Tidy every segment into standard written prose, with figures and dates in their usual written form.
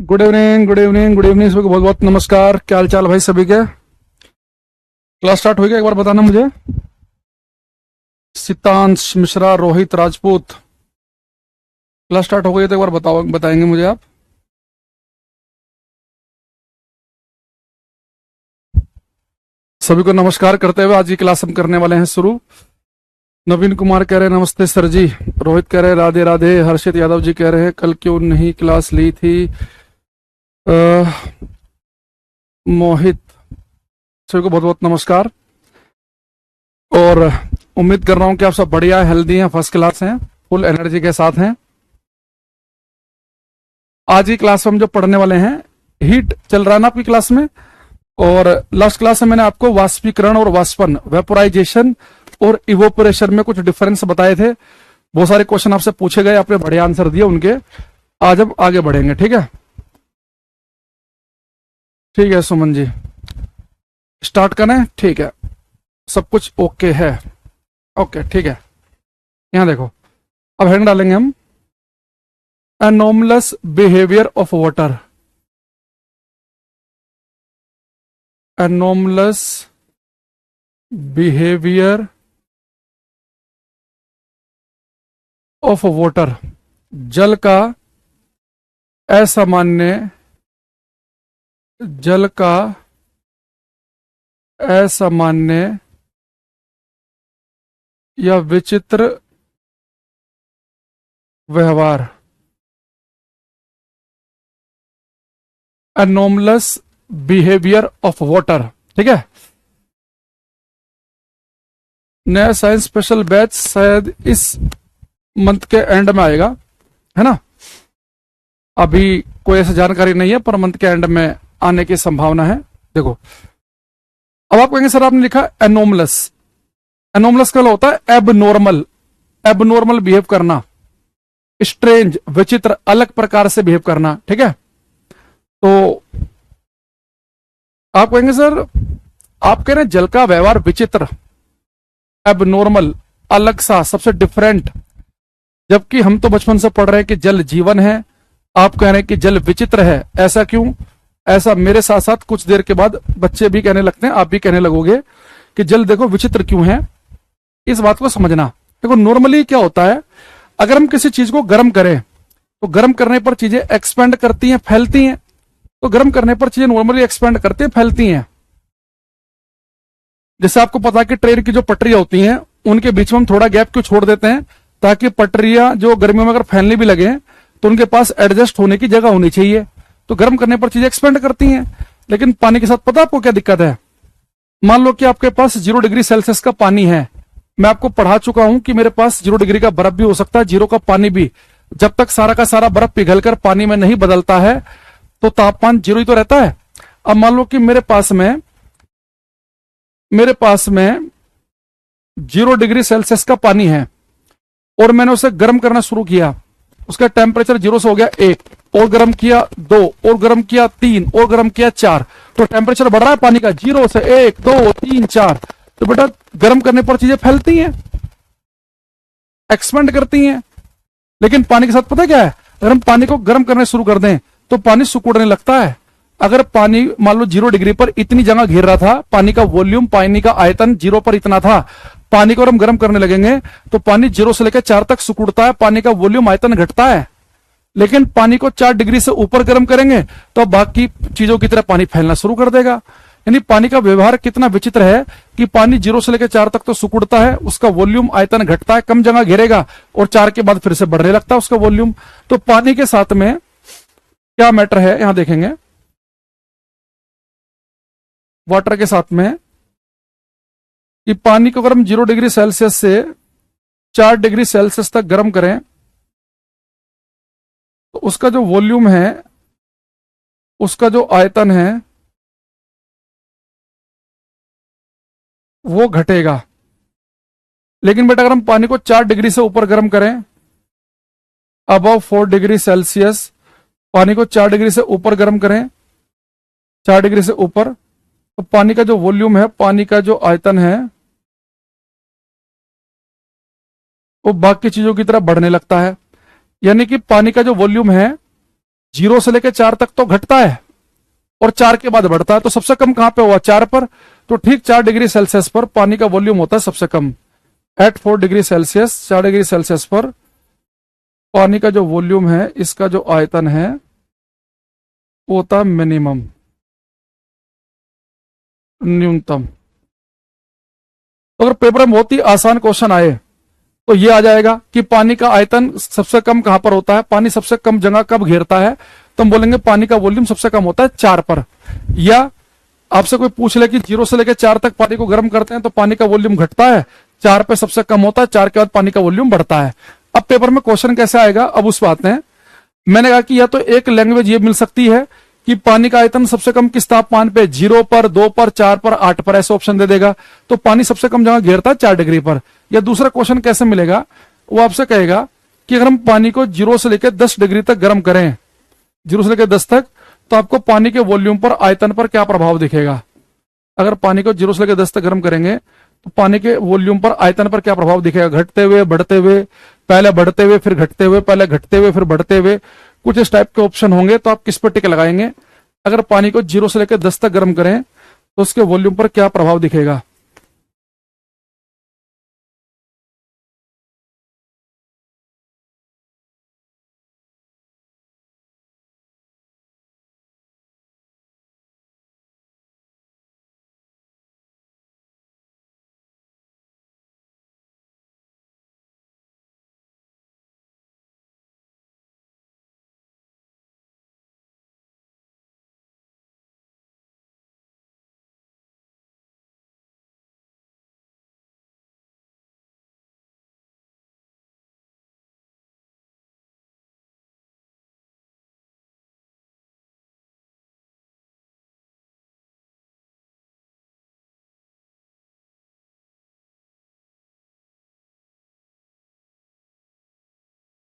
Good evening, good evening, good evening सभी को बहुत बहुत नमस्कार। क्या हाल चाल भाई सभी के। क्लास स्टार्ट हो गया, एक बार बताना मुझे। सितांश मिश्रा, रोहित राजपूत, क्लास स्टार्ट हो गई तो एक बार बताएंगे मुझे आप। सभी को नमस्कार करते हुए आज की क्लास हम करने वाले हैं शुरू। नवीन कुमार कह रहे हैं नमस्ते सर जी। रोहित कह रहे हैं राधे राधे। हर्षित यादव जी कह रहे हैं कल क्यों नहीं क्लास ली थी। मोहित, सभी को बहुत बहुत नमस्कार। और उम्मीद कर रहा हूं कि आप सब बढ़िया, हेल्दी हैं, फर्स्ट क्लास हैं, फुल एनर्जी के साथ हैं। आज की क्लास में हम जो पढ़ने वाले हैं, हीट चल रहा है ना आपकी क्लास में। और लास्ट क्लास में मैंने आपको वाष्पीकरण और वाष्पन, वेपोराइजेशन और इवोपोरेशन में कुछ डिफरेंस बताए थे। बहुत सारे क्वेश्चन आपसे पूछे गए, आपने बढ़िया आंसर दिए उनके। आज हम आगे बढ़ेंगे, ठीक है। ठीक है सुमन जी, स्टार्ट करें? ठीक है, सब कुछ ओके है। ओके ठीक है। यहां देखो, अब हेडिंग डालेंगे हम, anomalous behaviour of water. Anomalous behaviour of water, जल का असामान्य, जल का असामान्य या विचित्र व्यवहार। एनोमलस बिहेवियर ऑफ वाटर, ठीक है। नया साइंस स्पेशल बैच शायद इस मंथ के एंड में आएगा, है ना। अभी कोई ऐसी जानकारी नहीं है, पर मंथ के एंड में आने की संभावना है। देखो, अब आप कहेंगे सर आपने लिखा एनोमलस। एनोमलस का होता है एबनॉर्मल, एबनॉर्मल बिहेव करना, स्ट्रेंज, विचित्र, अलग प्रकार से बिहेव करना, ठीक है। तो आप कहेंगे सर, आप कह रहे हैं जल का व्यवहार विचित्र, एबनॉर्मल, अलग सा, सबसे डिफरेंट, जबकि हम तो बचपन से पढ़ रहे हैं कि जल जीवन है। आप कह रहे हैं कि जल विचित्र है, ऐसा क्यों? ऐसा मेरे साथ साथ कुछ देर के बाद बच्चे भी कहने लगते हैं, आप भी कहने लगोगे कि जल देखो विचित्र क्यों है। इस बात को समझना। देखो नॉर्मली क्या होता है, अगर हम किसी चीज को गर्म करें तो गर्म करने पर चीजें एक्सपेंड करती हैं, फैलती हैं। तो गर्म करने पर चीजें नॉर्मली एक्सपेंड करती हैं, फैलती हैं। जैसे आपको पता है कि ट्रेन की जो पटरियां होती हैं उनके बीच में हम थोड़ा गैप क्यों छोड़ देते हैं, ताकि पटरियां जो गर्मियों में अगर फैलने भी लगे तो उनके पास एडजस्ट होने की जगह होनी चाहिए। तो गर्म करने पर चीजें एक्सपेंड करती हैं। लेकिन पानी के साथ पता आपको क्या दिक्कत है? मान लो कि आपके पास 0 डिग्री सेल्सियस का पानी है। मैं आपको पढ़ा चुका हूं कि मेरे पास 0 डिग्री का बर्फ भी हो सकता है, 0 का पानी भी। जब तक सारा का सारा बर्फ पिघलकर पानी में नहीं बदलता है तो तापमान 0 ही तो रहता है। अब मान लो कि मेरे पास में 0 डिग्री सेल्सियस का पानी है और मैंने उसे गर्म करना शुरू किया। उसका टेम्परेचर 0 से हो गया 1, और गर्म किया 2, और गर्म किया 3, और गर्म किया 4। तो टेम्परेचर बढ़ रहा है पानी का, 0 से 1, 2, 3, 4। तो बेटा गर्म करने पर चीजें फैलती हैं, एक्सपेंड करती हैं। लेकिन पानी के साथ पता क्या है, अगर हम पानी को गर्म करना शुरू कर दें तो पानी सिकुड़ने लगता है। अगर पानी मान लो 0 डिग्री पर इतनी जगह घेर रहा था, पानी का वॉल्यूम, पानी का आयतन 0 पर इतना था, पानी को हम गर्म करने लगेंगे तो पानी 0 से लेकर 4 तक सिकुड़ता है, पानी का वॉल्यूम, आयतन घटता है। लेकिन पानी को 4 डिग्री से ऊपर गर्म करेंगे तो बाकी चीजों की तरह पानी फैलना शुरू कर देगा। यानी पानी का व्यवहार कितना विचित्र है कि पानी 0 से लेकर 4 तक तो सिकुड़ता है, उसका वॉल्यूम, आयतन घटता है, कम जगह घेरेगा, और 4 के बाद फिर से बढ़ने लगता है उसका वॉल्यूम। तो पानी के साथ में क्या मैटर है यहां देखेंगे, वाटर के साथ में, कि पानी को अगर हम 0 डिग्री सेल्सियस से 4 डिग्री सेल्सियस तक गर्म करें तो उसका जो वॉल्यूम है, उसका जो आयतन है, वो घटेगा। लेकिन बेटा अगर हम पानी को 4 डिग्री से ऊपर गर्म करें, अबव 4 डिग्री सेल्सियस, पानी को 4 डिग्री से ऊपर गर्म करें, 4 डिग्री से ऊपर, तो पानी का जो वॉल्यूम है, पानी का जो आयतन है, वो बाकी चीजों की तरह बढ़ने लगता है। यानी कि पानी का जो वॉल्यूम है 0 से लेकर 4 तक तो घटता है और 4 के बाद बढ़ता है, तो सबसे कम कहां पे हुआ? 4 पर। तो ठीक 4 डिग्री सेल्सियस पर पानी का वॉल्यूम होता है सबसे कम। At 4 degree Celsius, 4 degree Celsius पर पानी का जो वॉल्यूम है, इसका जो आयतन है वो होता है मिनिमम, न्यूनतम। तो अगर पेपर में बहुत ही आसान क्वेश्चन आए तो ये आ जाएगा कि पानी का आयतन सबसे कम कहां पर होता है, पानी सबसे कम जगह कब घेरता है, तो हम बोलेंगे पानी का वॉल्यूम सबसे कम होता है 4 पर। या आपसे कोई पूछ ले कि 0 से लेकर 4 तक पानी को गर्म करते हैं तो पानी का वॉल्यूम घटता है, 4 पे सबसे कम होता है, 4 के बाद पानी का वॉल्यूम बढ़ता है। अब पेपर में क्वेश्चन कैसे आएगा, अब उस बात है। मैंने कहा कि या तो एक लैंग्वेज ये मिल सकती है कि पानी का आयतन सबसे कम किस तापमान पे, 0 पर, 2 पर, 4 पर, 8 पर, ऐसे ऑप्शन दे देगा, तो पानी सबसे कम जगह घेरता है 4 डिग्री पर। या दूसरा क्वेश्चन कैसे मिलेगा, वो आपसे कहेगा कि अगर हम पानी को 0 से लेकर 10 डिग्री तक गर्म करें, 0 से लेकर 10 तक, तो आपको पानी के वॉल्यूम पर, आयतन पर क्या प्रभाव दिखेगा। अगर पानी को 0 से लेकर 10 तक गर्म करेंगे तो पानी के वॉल्यूम पर, आयतन पर क्या प्रभाव दिखेगा, घटते हुए, बढ़ते हुए, पहले बढ़ते हुए फिर घटते हुए, पहले घटते हुए फिर बढ़ते हुए, कुछ इस टाइप के ऑप्शन होंगे। तो आप किस पर टिक लगाएंगे, अगर पानी को 0 से लेकर 10 तक गर्म करें तो उसके वॉल्यूम पर क्या प्रभाव दिखेगा।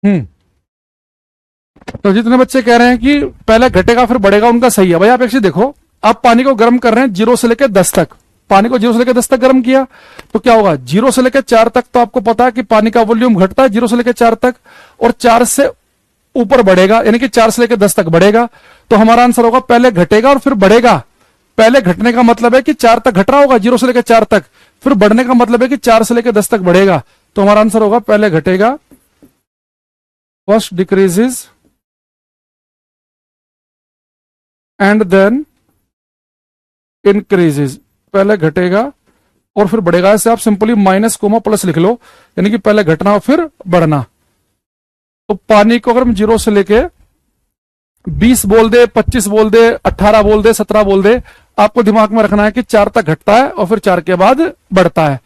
हम्म। तो जितने बच्चे कह रहे हैं कि पहले घटेगा फिर बढ़ेगा, उनका सही है। भाई आप एक चीज देखो, आप पानी को गर्म कर रहे हैं 0 से लेकर 10 तक, पानी को 0 से लेकर 10 तक गर्म किया तो क्या होगा, 0 से लेकर 4 तक तो आपको पता है कि पानी का वॉल्यूम घटता है 0 से लेकर 4 तक, और 4 से ऊपर बढ़ेगा, यानी कि 4 से लेकर 10 तक बढ़ेगा। तो हमारा आंसर होगा पहले घटेगा और फिर बढ़ेगा। पहले घटने का मतलब है कि 4 तक घट रहा होगा 0 से लेकर 4 तक, फिर बढ़ने का मतलब है कि 4 से लेकर 10 तक बढ़ेगा। तो हमारा आंसर होगा पहले घटेगा, first decreases and then increases. पहले घटेगा और फिर बढ़ेगा। ऐसे आप सिंपली माइनस कोमा प्लस लिख लो, यानी कि पहले घटना और फिर बढ़ना। तो पानी को अगर हम 0 से लेके 20 बोल दे, 25 बोल दे, 18 बोल दे, 17 बोल दे, आपको दिमाग में रखना है कि 4 तक घटता है और फिर 4 के बाद बढ़ता है।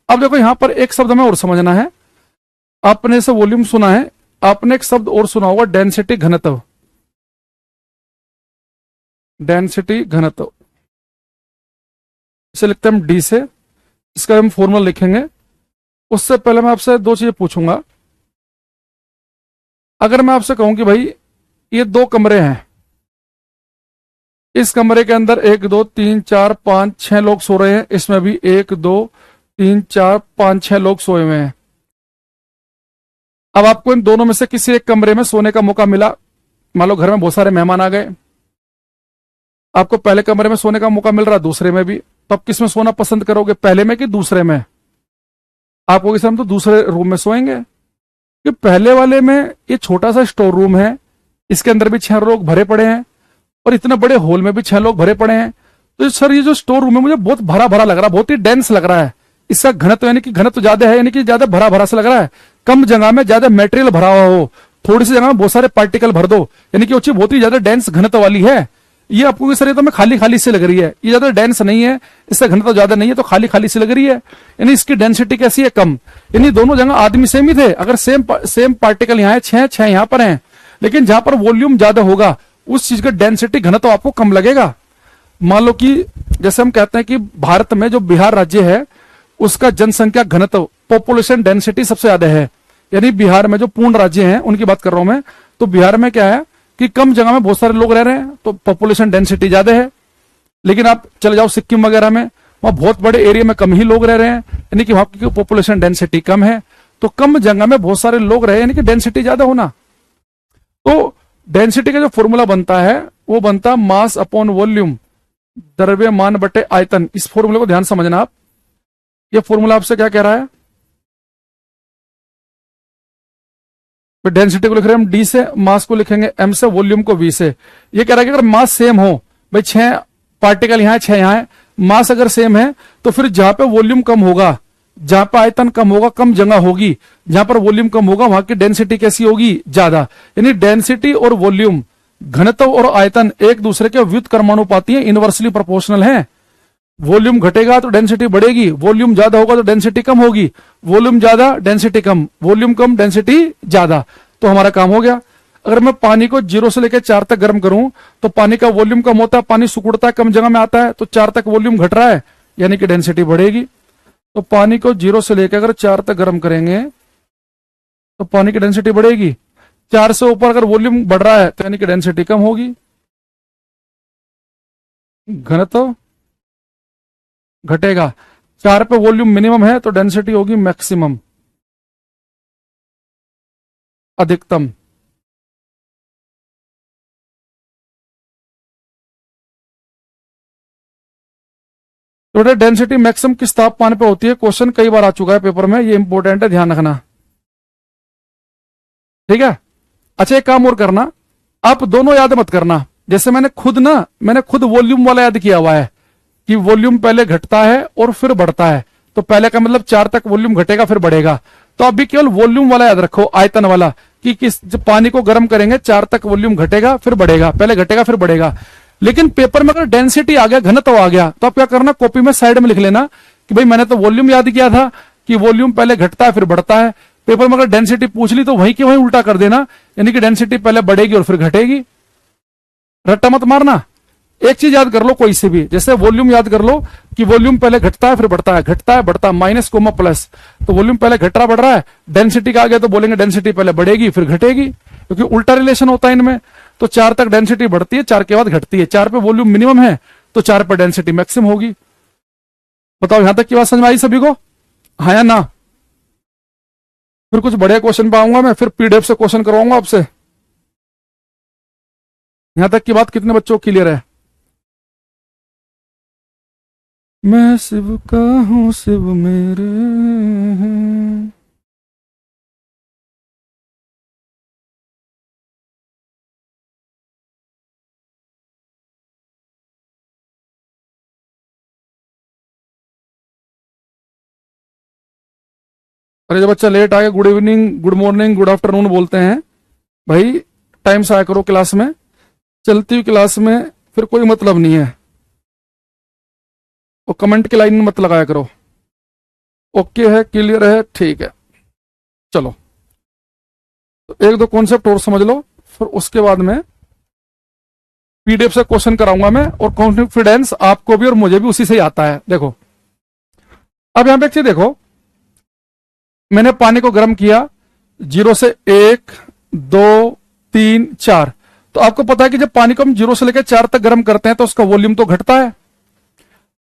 अब देखो यहां पर एक शब्द हमें और समझना है। आपने इसे वॉल्यूम सुना है, आपने एक शब्द और सुना होगा, डेंसिटी, घनत्व। डेंसिटी, घनत्व, इसे लिखते हैं हम डी से, इसका हम फॉर्मूला लिखेंगे। उससे पहले मैं आपसे दो चीजें पूछूंगा। अगर मैं आपसे कहूं कि भाई ये 2 कमरे हैं, इस कमरे के अंदर 1 2 3 4 5 6 लोग सो रहे हैं, इसमें भी 1 2 3 4 5 6 लोग सोए हुए हैं। अब आपको इन दोनों में से किसी एक कमरे में सोने का मौका मिला। मान लो घर में बहुत सारे मेहमान आ गए, आपको पहले कमरे में सोने का मौका मिल रहा है, दूसरे में भी, तो आप किस में सोना पसंद करोगे, पहले में कि दूसरे में। आपको किस हम तो दूसरे रूम में सोएंगे, कि पहले वाले में ये छोटा सा स्टोर रूम है, इसके अंदर भी 6 लोग भरे पड़े हैं और इतने बड़े हॉल में भी 6 लोग भरे पड़े हैं। तो सर ये जो स्टोर रूम है मुझे बहुत भरा भरा लग रहा है, बहुत ही डेंस लग रहा है। इसका घनत्व यानी कि घनत्व ज्यादा है, यानी कि ज्यादा भरा भरा सा लग रहा है। कम जगह में ज्यादा मेटेरियल भरा हुआ हो, थोड़ी सी जगह में बहुत सारे पार्टिकल भर दो, यानी कि वो चीज बहुत ही ज्यादा डेंस घनत्व वाली है। ये आपको सर ये तो मैं खाली खाली से लग रही है, ये ज्यादा डेंस नहीं है, इसका घनत्व ज्यादा नहीं है, तो खाली खाली से लग रही है, यानी इसकी डेंसिटी कैसी है, कम। यानी दोनों जगह आदमी सेम ही थे, अगर सेम पार्टिकल यहाँ है, 6 यहाँ पर हैं, लेकिन जहां पर वॉल्यूम ज्यादा होगा उस चीज का डेंसिटी घनत्व आपको कम लगेगा। मान लो कि जैसे हम कहते हैं कि भारत में जो बिहार राज्य है उसका जनसंख्या घनत्व, पॉपुलेशन डेंसिटी सबसे ज्यादा है, यानी बिहार में जो पूर्ण राज्य हैं उनकी बात कर रहा हूं मैं, तो बिहार में क्या है कि कम जगह में बहुत सारे लोग रह रहे हैं तो पॉपुलेशन डेंसिटी ज्यादा है। लेकिन आप चले जाओ सिक्किम वगैरह में, वहां बहुत बड़े एरिया में कम ही लोग रह रहे हैं, यानी कि वहां की पॉपुलेशन डेंसिटी कम है। तो कम जगह में बहुत सारे लोग रहे यानी कि डेंसिटी ज्यादा होना। तो डेंसिटी का जो फॉर्मूला बनता है वो बनता मास अपॉन वॉल्यूम, द्रव्यमान बटे आयतन। इस फॉर्मूले को ध्यान समझना आप। ये फॉर्मूला आपसे क्या कह रहा है, डेंसिटी को लिख रहे हैं हम डी से, मास को लिखेंगे एम से, वॉल्यूम को वी से। ये कह रहा है कि अगर मास सेम हो, भाई 6 पार्टिकल यहां है 6 यहां है, मास अगर सेम है तो फिर जहां पे वॉल्यूम कम होगा, जहां पर आयतन कम होगा, कम जगह होगी, जहां पर वॉल्यूम कम होगा वहां की डेंसिटी कैसी होगी, ज्यादा। यानी डेंसिटी और वॉल्यूम, घनत्व और आयतन एक दूसरे के व्युत्क्रमानुपाती है, इनवर्सली प्रोपोर्शनल है। वॉल्यूम घटेगा तो डेंसिटी बढ़ेगी, वॉल्यूम ज्यादा होगा तो डेंसिटी कम होगी, वॉल्यूम ज्यादा डेंसिटी कम, वॉल्यूम कम डेंसिटी ज्यादा। तो हमारा काम हो गया। अगर मैं पानी को 0 से लेकर 4 तक गर्म करूं तो पानी का वॉल्यूम कम होता है, पानी सिकुड़ता है, कम जगह में आता है, तो 4 तक वॉल्यूम घट रहा है, यानी कि डेंसिटी बढ़ेगी। तो पानी को 0 से लेकर अगर 4 तक गर्म करेंगे तो पानी की डेंसिटी बढ़ेगी। 4 से ऊपर अगर वॉल्यूम बढ़ रहा है तो यानी कि डेंसिटी कम होगी। घनत्व घटेगा, 4 पे वॉल्यूम मिनिमम है तो डेंसिटी होगी मैक्सिमम, अधिकतम। तो डेंसिटी मैक्सिमम किस तापमान पे होती है, क्वेश्चन कई बार आ चुका है पेपर में, ये इंपॉर्टेंट है, ध्यान रखना, ठीक है। अच्छा एक काम और करना, आप दोनों याद मत करना। जैसे मैंने खुद वॉल्यूम वाला याद किया हुआ है कि वॉल्यूम पहले घटता है और फिर बढ़ता है, तो पहले का मतलब 4 तक वॉल्यूम घटेगा फिर बढ़ेगा। तो अभी केवल वॉल्यूम वाला याद रखो, आयतन वाला, कि जब पानी को गर्म करेंगे 4 तक वॉल्यूम घटेगा फिर बढ़ेगा, पहले घटेगा फिर बढ़ेगा। लेकिन पेपर में अगर डेंसिटी आ गया, घनत्व आ गया, तो आप क्या करना, कॉपी में साइड में लिख लेना कि भाई मैंने तो वॉल्यूम याद किया था कि वॉल्यूम पहले घटता है फिर बढ़ता है। पेपर में अगर डेंसिटी पूछ ली तो वहीं की वहीं उल्टा कर देना, यानी कि डेंसिटी पहले बढ़ेगी और फिर घटेगी। रट्टा मत मारना। एक चीज याद कर लो कोई से भी, जैसे वॉल्यूम याद कर लो कि वॉल्यूम पहले घटता है फिर बढ़ता है, घटता है बढ़ता है, माइनस कोमा प्लस, तो वॉल्यूम पहले घट रहा बढ़ रहा है। डेंसिटी का आ गया तो बोलेंगे डेंसिटी पहले बढ़ेगी फिर घटेगी, क्योंकि उल्टा रिलेशन होता है इनमें। तो 4 तक डेंसिटी बढ़ती है, 4 के बाद घटती है। 4 पे वॉल्यूम मिनिमम है तो 4 पे डेंसिटी मैक्सिमम होगी। बताओ यहां तक की बात समझ में आई सभी को, हाँ या ना? फिर कुछ बढ़िया क्वेश्चन पे आऊंगा मैं, फिर पीडीएफ से क्वेश्चन करवाऊंगा आपसे। यहां तक की बात कितने बच्चों को क्लियर है? मैं शिव का हूं शिव मेरे हैं। अरे जब बच्चा लेट आ गया, good evening, good morning, good afternoon बोलते हैं, भाई टाइम से आया करो क्लास में। चलती हुई क्लास में फिर कोई मतलब नहीं है, और कमेंट की लाइन में मत लगाया करो। ओके है, क्लियर है, ठीक है। चलो तो एक दो कॉन्सेप्ट और समझ लो, फिर उसके बाद में पीडीएफ से क्वेश्चन कराऊंगा मैं, और कॉन्फिडेंस आपको भी और मुझे भी उसी से ही आता है। देखो अब यहां पे एक चीज देखो, मैंने पानी को गर्म किया 0 से 1 2 3 4। तो आपको पता है कि जब पानी को हम 0 से लेकर 4 तक गर्म करते हैं तो उसका वॉल्यूम तो घटता है।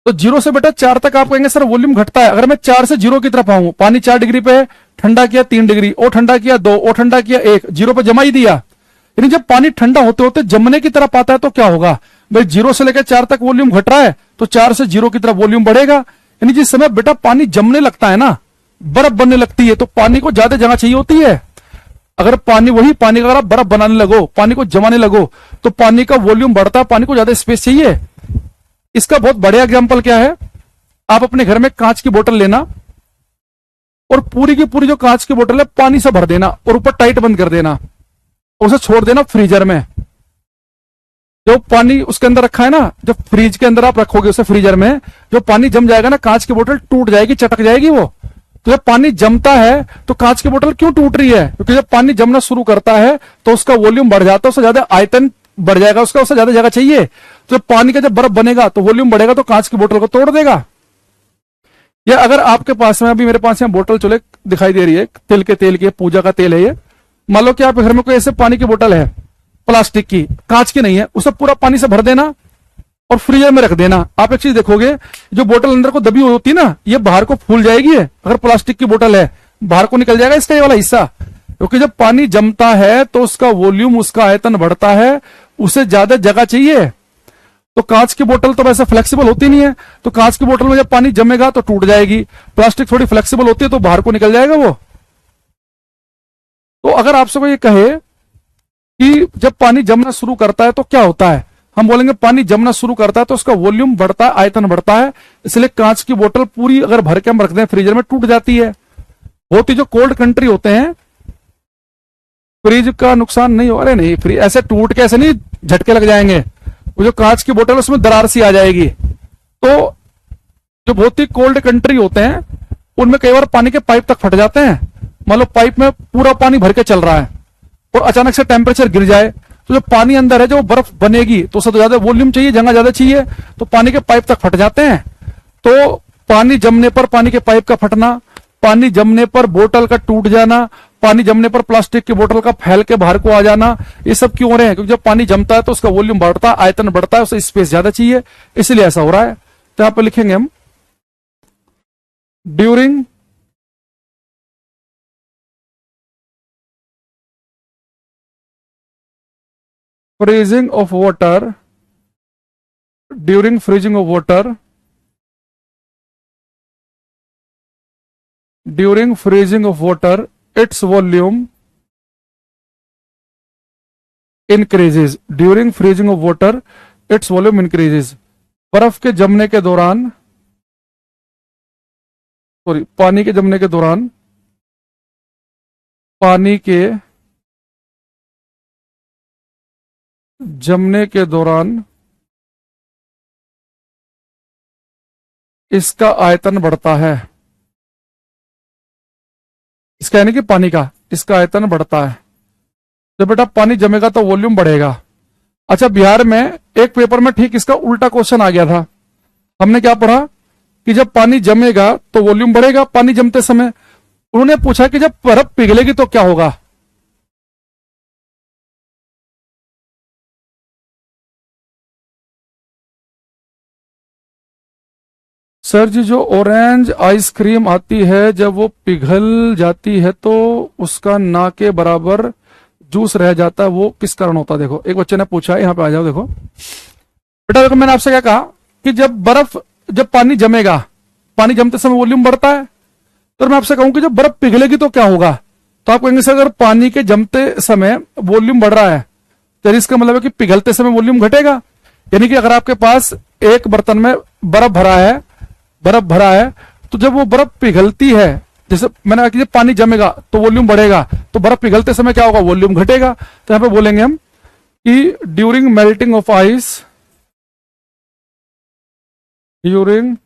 तो 0 से बेटा 4 तक आप कहेंगे सर वॉल्यूम घटता है। अगर मैं 4 से 0 की तरफ आऊं, पानी 4 डिग्री पे ठंडा किया 3 डिग्री, और ठंडा किया 2, और ठंडा किया 1, 0 पे जमा ही दिया। यानी जब पानी ठंडा होते होते जमने की तरफ आता है तो क्या होगा भाई, 0 से लेकर 4 तक वॉल्यूम घट रहा है तो 4 से 0 की तरफ वॉल्यूम बढ़ेगा। यानी जिस समय बेटा पानी जमने लगता है ना, बर्फ बनने लगती है, तो पानी को ज्यादा जगह चाहिए होती है। अगर वही पानी का अगर आप बर्फ बनाने लगो, पानी को जमाने लगो, तो पानी का वॉल्यूम बढ़ता है, पानी को ज्यादा स्पेस चाहिए। इसका बहुत बढ़िया एग्जांपल क्या है, आप अपने घर में कांच की बोतल लेना और पूरी की पूरी जो कांच की बोतल है पानी से भर देना और ऊपर टाइट बंद कर देना, उसे छोड़ देना फ्रीजर में। जो पानी उसके अंदर रखा है ना, जब फ्रीज के अंदर आप रखोगे उसे फ्रीजर में, जो पानी जम जाएगा ना, कांच की बोतल टूट जाएगी, चटक जाएगी वो। तो जब पानी जमता है तो कांच की बोतल क्यों टूट रही है, क्योंकि जब पानी जमना शुरू करता है तो उसका वॉल्यूम बढ़ जाता है, उससे ज्यादा आयतन बढ़ जाएगा, उससे ज्यादा जगह चाहिए। तो जब पानी का जब बर्फ बनेगा तो वॉल्यूम बढ़ेगा, तो कांच की बोतल को तोड़ देगा। या अगर आपके पास में, अभी मेरे पास यहाँ बोतल चले दिखाई दे रही है, तेल की, पूजा का तेल है ये। मान लो कि आपके घर में कोई ऐसे पानी की बोतल है, प्लास्टिक की, कांच की नहीं है, उसे पूरा पानी से भर देना और फ्रीजर में रख देना। आप एक चीज देखोगे, जो बोतल अंदर को दबी हुई होती है ना, ये बाहर को फूल जाएगी। अगर प्लास्टिक की बोतल है, बाहर को निकल जाएगा इसका ये वाला हिस्सा। क्योंकि जब पानी जमता है तो उसका वॉल्यूम, उसका आयतन बढ़ता है, उसे ज्यादा जगह चाहिए। तो कांच की बोतल तो वैसे फ्लेक्सिबल होती नहीं है, तो कांच की बोतल में जब पानी जमेगा तो टूट जाएगी। प्लास्टिक थोड़ी फ्लेक्सिबल होती है तो बाहर को निकल जाएगा वो। तो अगर आपसे कोई कहे कि जब पानी जमना शुरू करता है तो क्या होता है, हम बोलेंगे पानी जमना शुरू करता है तो उसका वॉल्यूम बढ़ता है, आयतन बढ़ता है। इसलिए कांच की बोतल पूरी अगर भर के हम रख दें फ्रीजर में, टूट जाती है। बहुत ही जो कोल्ड कंट्री होते हैं, फ्रिज का नुकसान नहीं हो, अरे नहीं, फ्रिज ऐसे टूट के ऐसे नहीं झटके लग जाएंगे, वो जो कांच की बोतल उसमें दरार सी आ जाएगी। तो जो बहुत ही कोल्ड कंट्री होते हैं उनमें कई बार पानी के पाइप तक फट जाते हैं। मान लो पाइप में पूरा पानी भर के चल रहा है और अचानक से टेम्परेचर गिर जाए, तो जो पानी अंदर है जो बर्फ बनेगी तो उससे तो ज्यादा वॉल्यूम चाहिए, जगह ज्यादा चाहिए, तो पानी के पाइप तक फट जाते हैं। तो पानी जमने पर पानी के पाइप का फटना, पानी जमने पर बोतल का टूट जाना, पानी जमने पर प्लास्टिक की बोतल का फैल के बाहर को आ जाना, ये सब क्यों हो रहे हैं? क्योंकि जब पानी जमता है तो उसका वॉल्यूम बढ़ता है, आयतन बढ़ता है, उसे स्पेस ज्यादा चाहिए, इसलिए ऐसा हो रहा है। तो यहां पर लिखेंगे हम during freezing of water, during freezing of water, during freezing of water, its volume increases. During freezing of water, its volume increases. बर्फ के जमने के दौरान, सॉरी, पानी के जमने के दौरान, पानी के जमने के दौरान इसका आयतन बढ़ता है। इसका यानी कि पानी का, इसका आयतन बढ़ता है। जब बेटा पानी जमेगा तो वॉल्यूम बढ़ेगा। अच्छा, बिहार में एक पेपर में ठीक इसका उल्टा क्वेश्चन आ गया था। हमने क्या पढ़ा कि जब पानी जमेगा तो वॉल्यूम बढ़ेगा पानी जमते समय। उन्होंने पूछा कि जब बर्फ पिघलेगी तो क्या होगा। सर जी, जो ऑरेंज आइसक्रीम आती है जब वो पिघल जाती है तो उसका ना के बराबर जूस रह जाता है, वो किस कारण होता है? देखो, एक बच्चे ने पूछा है, यहाँ पे आ जाओ। देखो बेटा, देखो मैंने आपसे क्या कहा कि जब पानी जमेगा, पानी जमते समय वॉल्यूम बढ़ता है। तो मैं आपसे कहूं कि जब बर्फ पिघलेगी तो क्या होगा, तो आप कहेंगे सर अगर पानी के जमते समय वॉल्यूम बढ़ रहा है तो इसका मतलब है कि पिघलते समय वॉल्यूम घटेगा। यानी कि अगर आपके पास एक बर्तन में बर्फ भरा है, तो जब वो बर्फ पिघलती है, जैसे मैंने कहा कि जब पानी जमेगा तो वॉल्यूम बढ़ेगा, तो बर्फ पिघलते समय क्या होगा, वॉल्यूम घटेगा। तो यहां पे बोलेंगे हम कि during melting of ice, during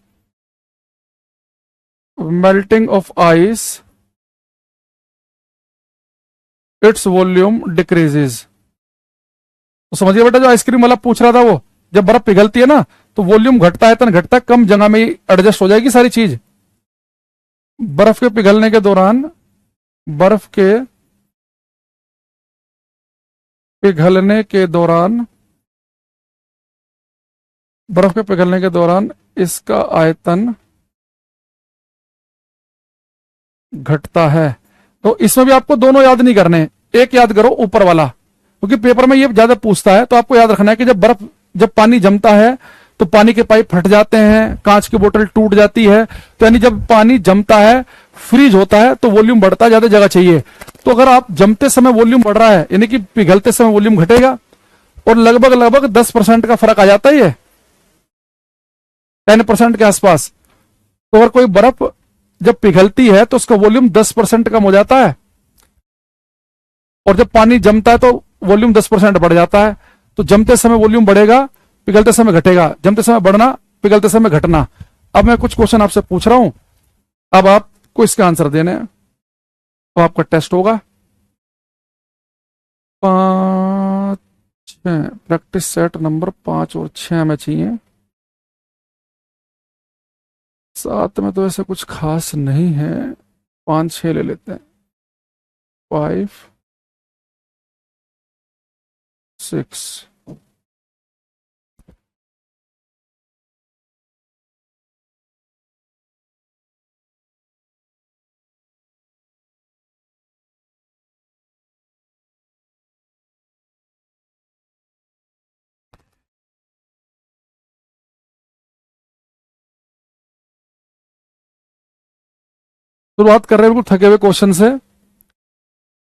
melting of ice its volume decreases. तो समझिए बेटा, जो आइसक्रीम वाला पूछ रहा था, वो जब बर्फ पिघलती है ना तो वॉल्यूम घटता है, तन घटता है, कम जगह में ही एडजस्ट हो जाएगी सारी चीज। बर्फ के पिघलने के दौरान, बर्फ के पिघलने के दौरान, बर्फ के पिघलने के दौरान इसका आयतन घटता है। तो इसमें भी आपको दोनों याद नहीं करने, एक याद करो ऊपर वाला, क्योंकि पेपर में ये ज्यादा पूछता है। तो आपको याद रखना है कि जब पानी जमता है तो पानी के पाइप फट जाते हैं, कांच की बोतल टूट जाती है। तो यानी जब पानी जमता है, फ्रीज होता है, तो वॉल्यूम बढ़ता है, ज्यादा जगह चाहिए। तो अगर आप जमते समय वॉल्यूम बढ़ रहा है, यानी कि पिघलते समय वॉल्यूम घटेगा, और लगभग लगभग 10% का फर्क आ जाता है, ये 10% के आसपास। तो अगर कोई बर्फ जब पिघलती है तो उसका वॉल्यूम 10% कम हो जाता है, और जब पानी जमता है तो वॉल्यूम 10% बढ़ जाता है। तो जमते समय वॉल्यूम बढ़ेगा, पिघलते समय घटेगा, जमते समय बढ़ना, पिघलते समय घटना। अब मैं कुछ क्वेश्चन आपसे पूछ रहा हूं, अब आपको इसका आंसर देने हैं। तो आपका टेस्ट होगा 5, 6, प्रैक्टिस सेट नंबर 5 और 6 में चाहिए। 7 में तो ऐसा कुछ खास नहीं है, 5, 6 ले लेते हैं। 5, 6। शुरुआत कर रहे हैं बिल्कुल थके हुए क्वेश्चन से।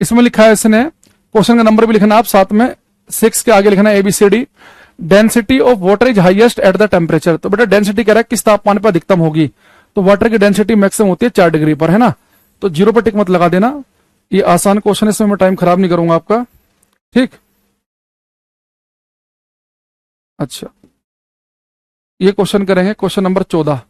इसमें लिखा है इसने, क्वेश्चन का नंबर भी लिखना आप साथ में, 6 के आगे लिखना ABCD। Density of water is highest at the temperature. तो बेटा डेंसिटी कह रहा है किस तापमान पर अधिकतम होगी, तो वाटर की डेंसिटी मैक्सिमम होती है 4 डिग्री पर, है ना। तो 0 पर टिक मत लगा देना, ये आसान क्वेश्चन है, इसमें मैं टाइम खराब नहीं करूंगा आपका, ठीक। अच्छा, ये क्वेश्चन करेंगे, क्वेश्चन नंबर 14।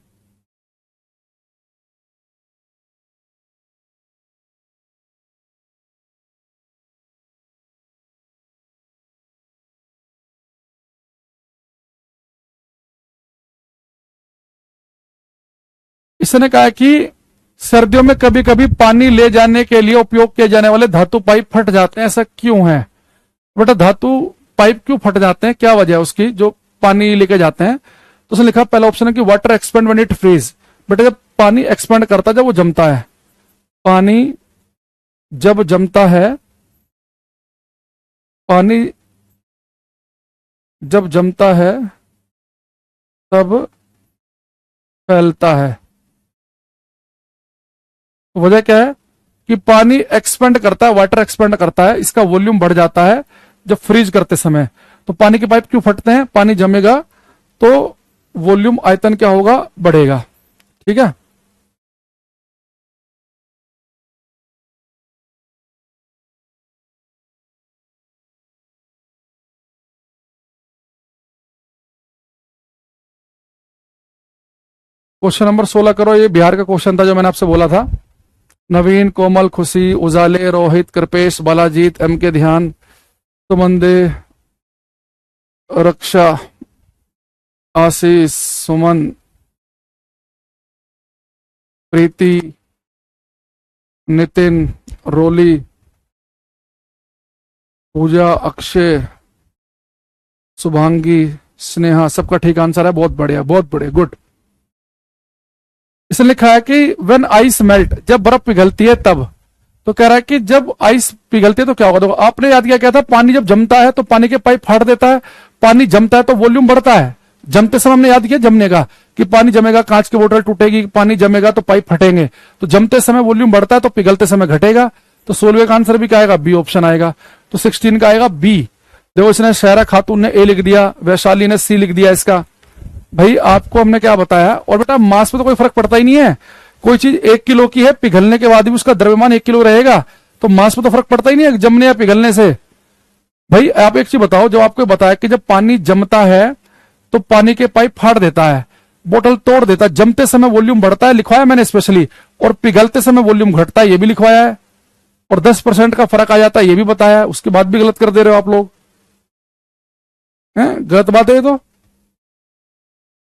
इसने कहा कि सर्दियों में कभी कभी पानी ले जाने के लिए उपयोग किए जाने वाले धातु पाइप फट जाते हैं, ऐसा क्यों है। बेटा धातु पाइप क्यों फट जाते हैं, क्या वजह है उसकी, जो पानी लेके जाते हैं। तो उसने लिखा पहला ऑप्शन है कि water expand when it freeze. बेटा जब पानी एक्सपेंड करता है, जब वो जमता है, पानी जब जमता है, पानी जब जमता है तब फैलता है। वजह क्या है कि पानी एक्सपेंड करता है, वाटर एक्सपेंड करता है, इसका वॉल्यूम बढ़ जाता है जब फ्रीज करते समय। तो पानी के पाइप क्यों फटते हैं, पानी जमेगा तो वॉल्यूम आयतन क्या होगा, बढ़ेगा, ठीक है। क्वेश्चन नंबर 16 करो, ये बिहार का क्वेश्चन था जो मैंने आपसे बोला था। नवीन, कोमल, खुशी, उजाले, रोहित, कृपेश, बालाजीत, एम के ध्यान, सुमंदे, रक्षा, आशीष, सुमन, प्रीति, नितिन, रोली, पूजा, अक्षय, शुभांगी, स्नेहा, सबका ठीक आंसर है, बहुत बढ़िया, बहुत बढ़िया, गुड। इसने लिखा है कि व्हेन आइस मेल्ट, जब बर्फ पिघलती है तब। तो कह रहा है कि जब आइस पिघलती है तो क्या होगा। देखो आपने याद किया क्या था, पानी जब जमता है तो पानी के पाइप फाड़ देता है, पानी जमता है तो वॉल्यूम बढ़ता है। जमते समय हमने याद किया जमने का, कि पानी जमेगा कांच की बोतल टूटेगी, पानी जमेगा तो पाइप फटेंगे। तो जमते समय वॉल्यूम बढ़ता है तो पिघलते समय घटेगा। तो 16वें का आंसर भी क्या आएगा, बी ऑप्शन आएगा। तो 16 का आएगा बी। देखो इसने शहरा खातून ने ए लिख दिया, वैशाली ने सी लिख दिया इसका। भाई आपको हमने क्या बताया, और बेटा मास में तो कोई फर्क पड़ता ही नहीं है। कोई चीज 1 किलो की है, पिघलने के बाद भी उसका द्रव्यमान 1 किलो रहेगा, तो मास में तो फर्क पड़ता ही नहीं है जमने या पिघलने से। भाई आप एक चीज बताओ, जो आपको बताया कि जब पानी जमता है तो पानी के पाइप फाड़ देता है, बोतल तोड़ देता है, जमते समय वॉल्यूम बढ़ता है, लिखवाया मैंने स्पेशली, और पिघलते समय वॉल्यूम घटता है, ये भी लिखवाया है, और 10% का फर्क आ जाता है, ये भी बताया है। उसके बाद भी गलत कर दे रहे हो आप लोग, गलत बात है ये तो।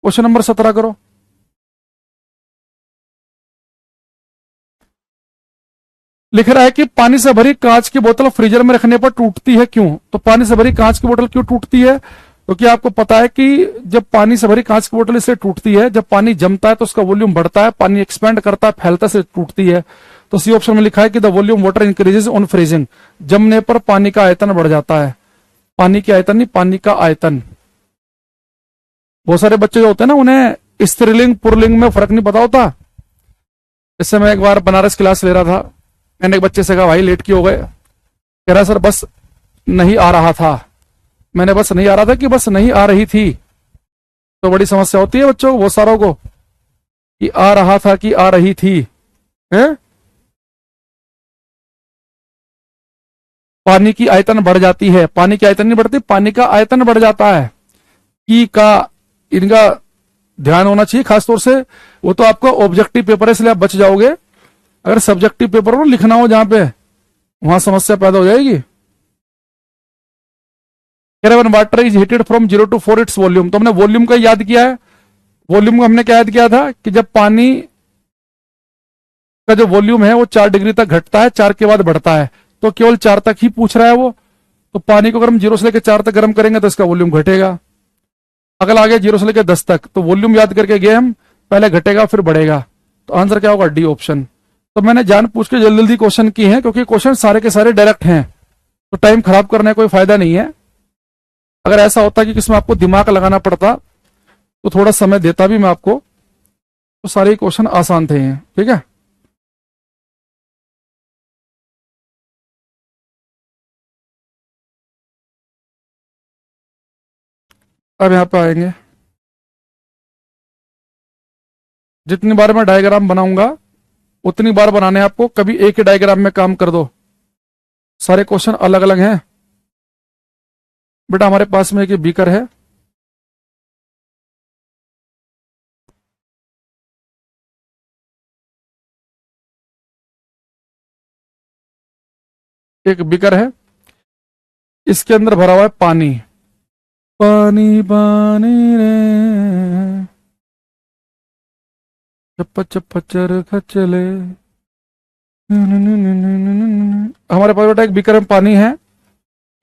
क्वेश्चन नंबर 17 करो। लिख रहा है कि पानी से भरी कांच की बोतल फ्रीजर में रखने पर टूटती है क्यों। तो पानी से भरी कांच की बोतल क्यों टूटती है, क्योंकि आपको पता है कि जब पानी से भरी कांच की बोतल इसलिए टूटती है, जब पानी जमता है तो उसका वॉल्यूम बढ़ता है, पानी एक्सपेंड करता है, फैलता से टूटती है। तो सी ऑप्शन में लिखा है कि the volume water increases on freezing. जमने पर पानी का आयतन बढ़ जाता है, पानी की आयतन नहीं, पानी का आयतन। बहुत सारे बच्चे जो होते हैं ना, उन्हें स्त्रीलिंग पुरलिंग में फर्क नहीं पता होता। इससे मैं एक बार बनारस क्लास ले रहा था, मैंने एक बच्चे से कहा भाई लेट क्यों हो गए, कह रहा सर बस नहीं आ रहा था। मैंने बस नहीं आ रहा था कि बस नहीं आ रही थी। तो बड़ी समस्या होती है बच्चों को, बहुत सारों को, कि आ रहा था कि आ रही थी, है? पानी की आयतन बढ़ जाती है, पानी की आयतन नहीं बढ़ती, पानी का आयतन बढ़ जाता है। की का इनका ध्यान होना चाहिए खासतौर से। वो तो आपका ऑब्जेक्टिव पेपर है इसलिए आप बच जाओगे, अगर सब्जेक्टिव पेपर हो लिखना हो जहां पे, वहां समस्या पैदा हो जाएगी। Water is heated from 0 to 4 its volume. तो हमने वॉल्यूम का याद किया है, वॉल्यूम को हमने क्या याद किया था कि जब पानी का जो वॉल्यूम है वो 4 डिग्री तक घटता है, 4 के बाद बढ़ता है। तो केवल 4 तक ही पूछ रहा है वो। तो पानी को अगर हम 0 से लेकर 4 तक गर्म करेंगे तो इसका वॉल्यूम घटेगा। अगला आ गया 0 से लेकर 10 तक, तो वॉल्यूम याद करके गए हम, पहले घटेगा फिर बढ़ेगा। तो आंसर क्या होगा, डी ऑप्शन। तो मैंने जान पूछ के जल्दी जल्दी क्वेश्चन किए हैं, क्योंकि क्वेश्चन सारे के सारे डायरेक्ट हैं, तो टाइम खराब करने का कोई फायदा नहीं है। अगर ऐसा होता कि किसमें आपको दिमाग लगाना पड़ता तो थोड़ा समय देता भी मैं आपको, तो सारे क्वेश्चन आसान थे, ठीक है। अब यहां पे आएंगे, जितनी बार मैं डायग्राम बनाऊंगा उतनी बार बनाने हैं आपको, कभी एक ही डायग्राम में काम कर दो। सारे क्वेश्चन अलग अलग हैं। बेटा हमारे पास में एक बीकर है, एक बीकर है, इसके अंदर भरा हुआ है पानी। पानी पानी रे चप्प चप्प चरखा चले। हमारे पास बेटा एक बीकर में पानी है,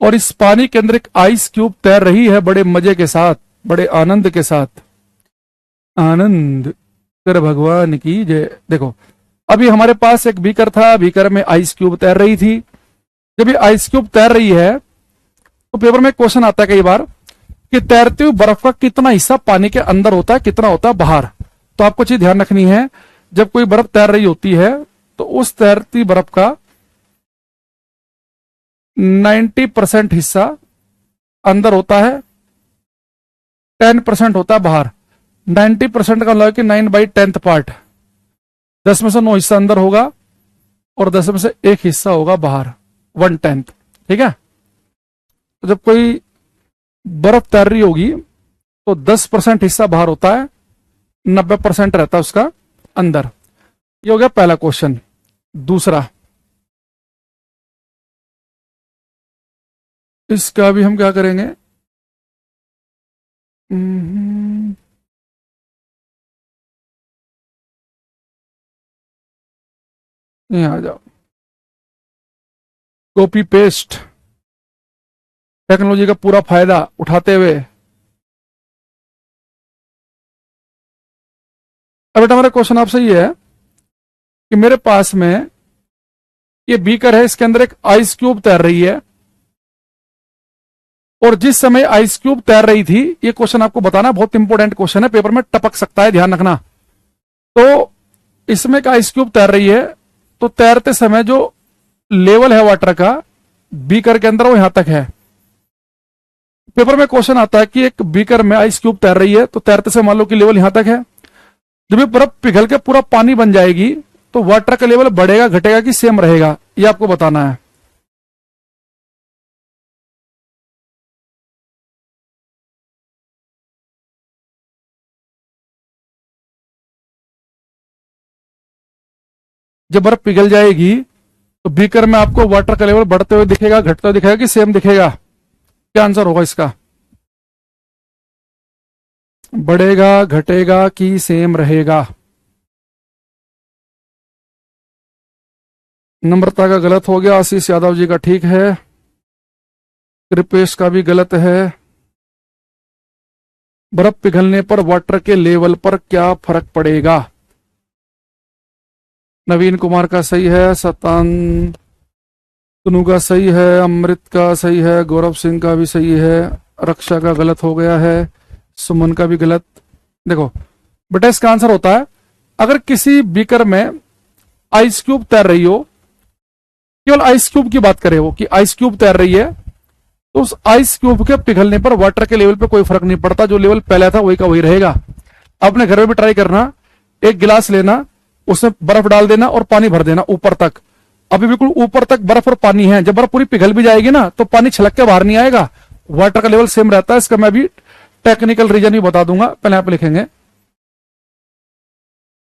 और इस पानी के अंदर एक आइस क्यूब तैर रही है बड़े मजे के साथ, बड़े आनंद के साथ। आनंद कर भगवान की जय। देखो अभी हमारे पास एक बीकर था, बीकर में आइस क्यूब तैर रही थी। जब ये आइस क्यूब तैर रही है तो पेपर में क्वेश्चन आता है कई बार कि तैरती हुई बर्फ का कितना हिस्सा पानी के अंदर होता है, कितना होता है बाहर। तो आपको चीज ध्यान रखनी है, जब कोई बर्फ तैर रही होती है तो उस तैरती बर्फ का 90% हिस्सा अंदर होता है, 10% होता है बाहर। 90% का मतलब कि 9/10 पार्ट, 10 में से 9 हिस्सा अंदर होगा और 10 में से 1 हिस्सा होगा बाहर, 1/10। ठीक है, तो जब कोई बर्फ तैर रही होगी तो 10% हिस्सा बाहर होता है, 90% रहता है उसका अंदर। ये हो गया पहला क्वेश्चन। दूसरा, इसका भी हम क्या करेंगे, यहाँ आ जाओ। कॉपी पेस्ट टेक्नोलॉजी का पूरा फायदा उठाते हुए अब बेटा हमारा क्वेश्चन आपसे ये है कि मेरे पास में ये बीकर है, इसके अंदर एक आइस क्यूब तैर रही है, और जिस समय आइस क्यूब तैर रही थी, ये क्वेश्चन आपको बताना बहुत इंपॉर्टेंट क्वेश्चन है, पेपर में टपक सकता है, ध्यान रखना। तो इसमें एक आइस क्यूब तैर रही है, तो तैरते समय जो लेवल है वाटर का बीकर के अंदर वो यहां तक है। पेपर में क्वेश्चन आता है कि एक बीकर में आइस क्यूब तैर रही है, तो तैरते समय मान लो कि लेवल यहां तक है। जब ये बर्फ पिघल के पूरा पानी बन जाएगी तो वाटर का लेवल बढ़ेगा घटेगा कि सेम रहेगा, ये आपको बताना है। जब बर्फ पिघल जाएगी तो बीकर में आपको वाटर का लेवल बढ़ते हुए दिखेगा, घटते हुए दिखेगा कि सेम दिखेगा? क्या आंसर होगा इसका? बढ़ेगा घटेगा कि सेम रहेगा? नम्रता का गलत हो गया, आशीष यादव जी का ठीक है, कृपेश का भी गलत है। बर्फ पिघलने पर वाटर के लेवल पर क्या फर्क पड़ेगा? नवीन कुमार का सही है, तनु का सही है, अमृत का सही है, गौरव सिंह का भी सही है, रक्षा का गलत हो गया है, सुमन का भी गलत। देखो बेटा इसका आंसर होता है, अगर किसी बीकर में आइस क्यूब तैर रही हो, केवल आइस क्यूब की बात करें वो कि आइस क्यूब तैर रही है, तो उस आइस क्यूब के पिघलने पर वाटर के लेवल पे कोई फर्क नहीं पड़ता, जो लेवल पहले था वही का वही रहेगा। अपने घर में भी ट्राई करना, एक गिलास लेना, उसमें बर्फ डाल देना और पानी भर देना ऊपर तक। अभी बिल्कुल ऊपर तक बर्फ और पानी है, जब बर्फ पूरी पिघल भी जाएगी ना तो पानी छलक के बाहर नहीं आएगा, वाटर का लेवल सेम रहता है। इसका मैं भी टेक्निकल रीजन भी बता दूंगा, पहले आप लिखेंगे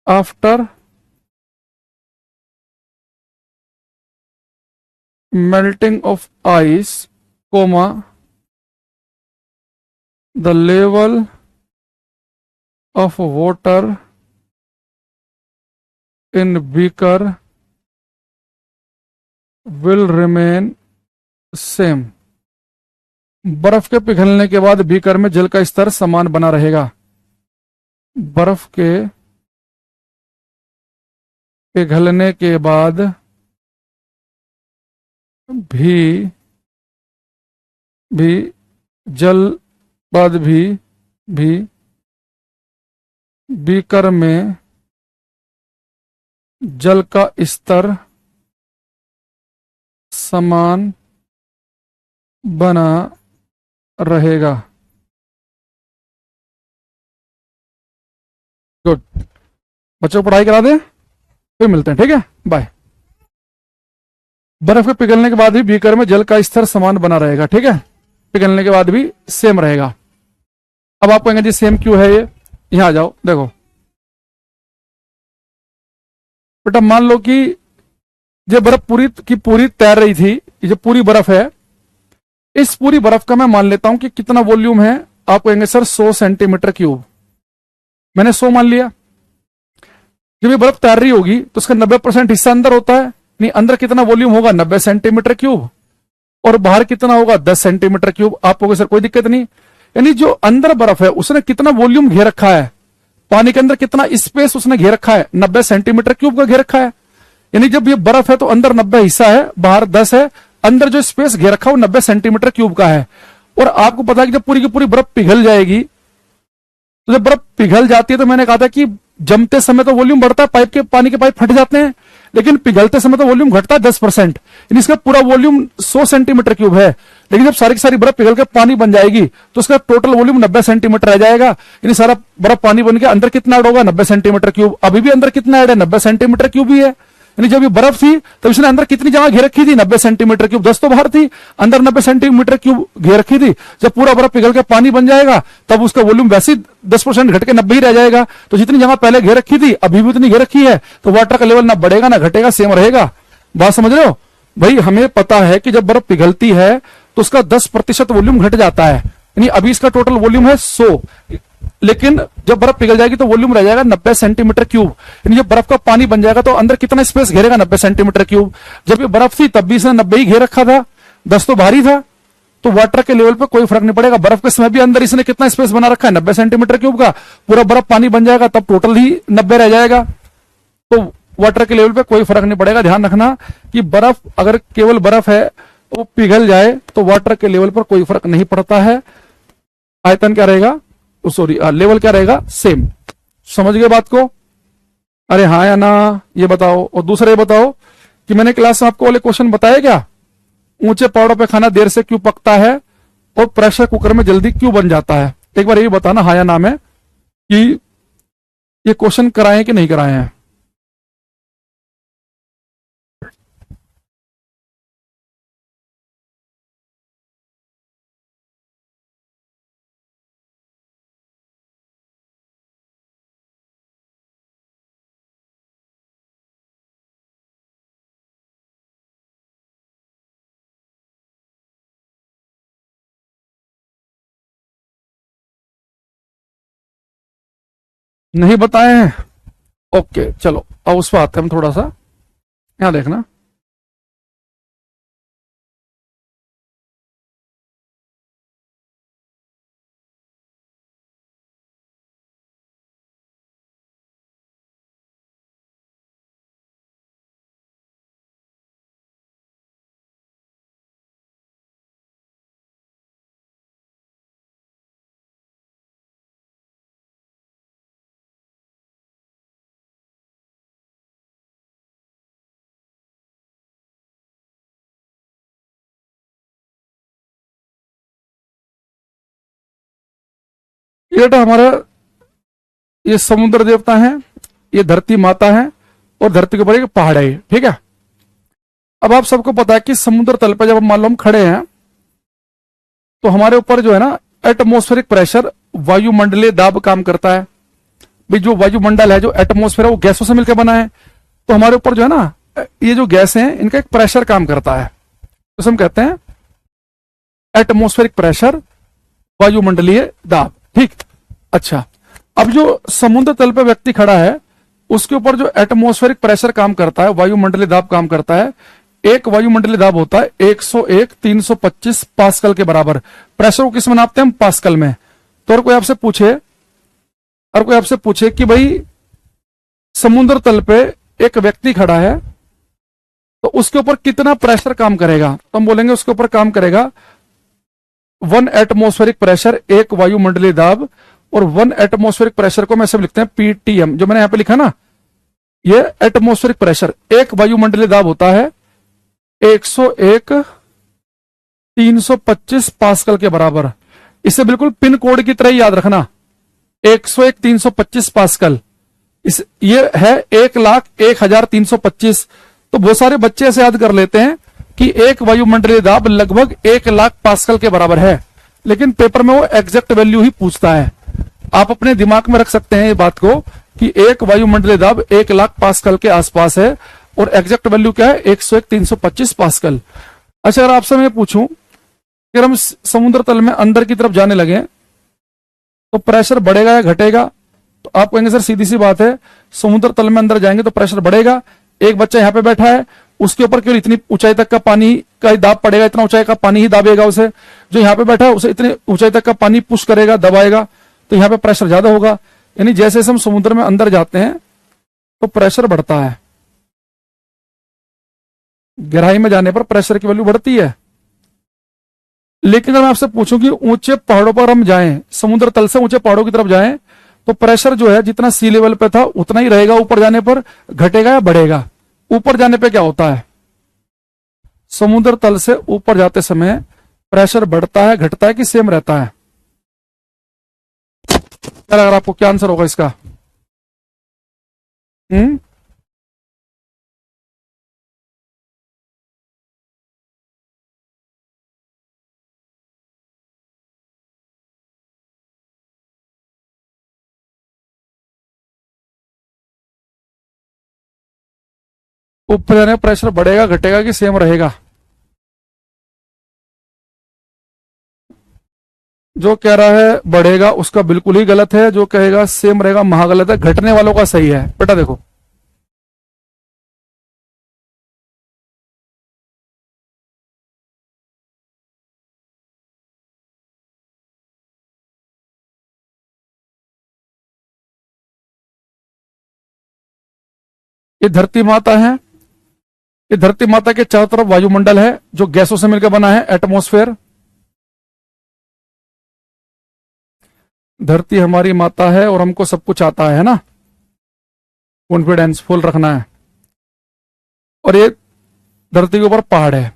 after melting of ice, comma, the level of water in beaker will remain same. बर्फ के पिघलने के बाद बीकर में जल का स्तर समान बना रहेगा। बर्फ के पिघलने के बाद भी जल बाद भी बीकर में जल का स्तर समान बना रहेगा। बच्चों को पढ़ाई करा दें, फिर मिलते हैं, ठीक है, बाय। बर्फ के पिघलने के बाद भी बीकर में जल का स्तर समान बना रहेगा, ठीक है, पिघलने के बाद भी सेम रहेगा। अब आप कहेंगे जी सेम क्यों है ये, यहां आ जाओ, देखो बेटा, मान लो कि ये बर्फ पूरी की पूरी तैर रही थी, ये जो पूरी बर्फ है, इस पूरी बर्फ का मैं मान लेता हूं कि कितना वॉल्यूम है, आप कहेंगे सर 100 सेंटीमीटर क्यूब। मैंने 100 मान लिया। जब ये बर्फ तैर रही होगी तो उसका 90% हिस्सा अंदर होता है, नहीं, अंदर कितना वॉल्यूम होगा, 90 सेंटीमीटर क्यूब, और बाहर कितना होगा, 10 सेंटीमीटर क्यूब। आप कहोगे सर कोई दिक्कत नहीं, यानी जो अंदर बर्फ है उसने कितना वॉल्यूम घेर रखा है, पानी के अंदर कितना स्पेस उसने घेर रखा है, 90 सेंटीमीटर क्यूब का घेर रखा है। यानी जब ये बर्फ है तो अंदर 90 हिस्सा है, बाहर 10 है, अंदर जो स्पेस घेर रखा है वो 90 सेंटीमीटर क्यूब का है। और आपको पता है कि जब पूरी की पूरी बर्फ पिघल जाएगी, तो जब बर्फ पिघल जाती है तो मैंने कहा था कि जमते समय तो वॉल्यूम बढ़ता है, पाइप के पानी के पाइप फट जाते हैं, लेकिन पिघलते समय तो वॉल्यूम घटता है 10%। यानी इसका पूरा वॉल्यूम 100 सेंटीमीटर क्यूब है, लेकिन जब सारी की सारी बर्फ पिघल के पानी बन जाएगी तो उसका टोटल वॉल्यूम 90 सेंटीमीटर रह जाएगा। यानी सारा बर्फ पानी बन के अंदर कितना ऐड होगा, 90 सेंटीमीटर क्यूब। अभी भी अंदर कितना ऐड है, 90 सेंटीमीटर क्यूब ही है। यानी जब ये बर्फ थी तब इसने अंदर कितनी जगह घेर रखी थी, 90 सेंटीमीटर क्यूब। 10 तो बाहर थी, अंदर 90 सेंटीमीटर क्यूब घेर रखी थी। जब पूरा बर्फ पिघल के पानी बन जाएगा तब उसका वॉल्यूम वैसे ही 10% घट के 90 ही रह जाएगा। तो जितनी जगह पहले घेर रखी थी अभी भी उतनी घेर रखी है, तो वाटर का लेवल ना बढ़ेगा ना घटेगा, सेम रहेगा। बात समझ रहे हो भाई? हमें पता है कि जब बर्फ पिघलती है तो उसका 10% वॉल्यूम घट जाता है, यानी अभी इसका टोटल वॉल्यूम है 100, लेकिन जब बर्फ पिघल जाएगी तो वॉल्यूम रह जाएगा 90 सेंटीमीटर क्यूब। यानी जब बर्फ का पानी बन जाएगा तो अंदर कितना स्पेस घेरेगा, 90 सेंटीमीटर क्यूब। जब ये बर्फ थी तब भी इसने 90 ही घेर रखा था, 10 तो भारी था, तो वाटर के लेवल पे कोई फर्क नहीं पड़ेगा। बर्फ के समय भी अंदर इसने कितना स्पेस बना रखा है, 90 सेंटीमीटर क्यूब का। पूरा बर्फ पानी बन जाएगा तब टोटल ही 90 रह जाएगा, तो वाटर के लेवल पे कोई फर्क नहीं पड़ेगा। ध्यान रखना कि बर्फ अगर केवल बर्फ है वो पिघल जाए तो वाटर के लेवल पर कोई फर्क नहीं पड़ता है। आयतन क्या रहेगा, सॉरी लेवल क्या रहेगा, सेम। समझ गए बात को? अरे हाँ या ना ये बताओ। और दूसरा ये बताओ कि मैंने क्लास में आपको वाले क्वेश्चन बताया क्या, ऊंचे पहाड़ों पे खाना देर से क्यों पकता है और प्रेशर कुकर में जल्दी क्यों बन जाता है? एक बार ये बताना हाँ या ना में कि ये क्वेश्चन कराए कि नहीं कराए हैं। नहीं बताए हैं? ओके चलो अब उस पर आते हैं हम थोड़ा सा। यहां देखना, ये बेटा हमारा ये समुद्र देवता है, ये धरती माता है, और धरती के ऊपर एक पहाड़ है, ठीक है। अब आप सबको पता है कि समुद्र तल पर जब मान लो हम खड़े हैं तो हमारे ऊपर जो है ना एटमॉस्फेरिक प्रेशर, वायुमंडलीय दाब काम करता है। भाई जो वायुमंडल है, जो एटमॉस्फेयर है, वो गैसों से मिलकर बना है, तो हमारे ऊपर जो है ना ये जो गैस है इनका एक प्रेशर काम करता है, तो हम कहते हैं एटमॉस्फेरिक प्रेशर, वायुमंडलीय दाब, ठीक। अच्छा, अब जो समुद्र तल पे व्यक्ति खड़ा है उसके ऊपर जो एटमॉस्फेरिक प्रेशर काम करता है, वायुमंडलीय दाब काम करता है, एक वायुमंडलीय दाब होता है 101 325 पास्कल के बराबर। प्रेशर को किस में नापते हैं हम? पास्कल में। तो अगर कोई आपसे पूछे कि भाई समुद्र तल पे एक व्यक्ति खड़ा है तो उसके ऊपर कितना प्रेशर काम करेगा, तो हम बोलेंगे उसके ऊपर काम करेगा 1 एटमॉस्फेरिक प्रेशर, एक वायुमंडलीय दाब। और 1 एटमॉस्फेरिक प्रेशर को मैं सब लिखते हैं पीटीएम, जो मैंने यहां पे लिखा ना, ये एटमॉस्फेरिक प्रेशर। एक वायुमंडलीय दाब होता है 101 325 पास्कल के बराबर। इसे बिल्कुल पिन कोड की तरह याद रखना, 101 325 पास्कल। ये है 1,01,325। तो बहुत सारे बच्चे ऐसे याद कर लेते हैं कि एक वायुमंडलीय दाब लगभग 1,00,000 पास्कल के बराबर है, लेकिन पेपर में वो एग्जैक्ट वैल्यू ही पूछता है। आप अपने दिमाग में रख सकते हैं ये बात को कि एक वायुमंडलीय दाब 1,00,000 पास्कल के आसपास है और एग्जैक्ट वैल्यू क्या है 101,325 पास्कल। अच्छा, अगर आपसे मैं पूछूं कि हम समुद्र तल में अंदर की तरफ जाने लगे तो प्रेशर बढ़ेगा या घटेगा, तो आप कहेंगे सर सीधी सी बात है, समुद्र तल में अंदर जाएंगे तो प्रेशर बढ़ेगा। एक बच्चा यहाँ पे बैठा है, उसके ऊपर केवल इतनी ऊंचाई तक का पानी का ही दाब पड़ेगा, इतना ऊंचाई का पानी ही दाबेगा उसे। जो यहाँ पे बैठा है उसे इतनी ऊंचाई तक का पानी पुश करेगा, दबाएगा, तो यहाँ पे प्रेशर ज्यादा होगा। यानी जैसे जैसे हम समुद्र में अंदर जाते हैं तो प्रेशर बढ़ता है, गहराई में जाने पर प्रेशर की वैल्यू बढ़ती है। लेकिन अगर मैं आपसे पूछूं कि ऊंचे पहाड़ों पर हम जाएं, समुद्र तल से ऊंचे पहाड़ों की तरफ जाएं, तो प्रेशर जो है जितना सी लेवल पे था उतना ही रहेगा, ऊपर जाने पर घटेगा या बढ़ेगा? ऊपर जाने पे क्या होता है, समुद्र तल से ऊपर जाते समय प्रेशर बढ़ता है, घटता है कि सेम रहता है? अगर आपको क्या आंसर होगा इसका? ऊपर जाने पर प्रेशर बढ़ेगा, घटेगा कि सेम रहेगा? जो कह रहा है बढ़ेगा उसका बिल्कुल ही गलत है, जो कहेगा सेम रहेगा महागलत है। घटने वालों का सही है। बेटा देखो, ये धरती माता है, ये धरती माता के चारों तरफ वायुमंडल है जो गैसों से मिलकर बना है, एटमॉस्फेयर। धरती हमारी माता है और हमको सब कुछ आता है ना, कॉन्फिडेंस फुल रखना है। और ये धरती के ऊपर पहाड़ है।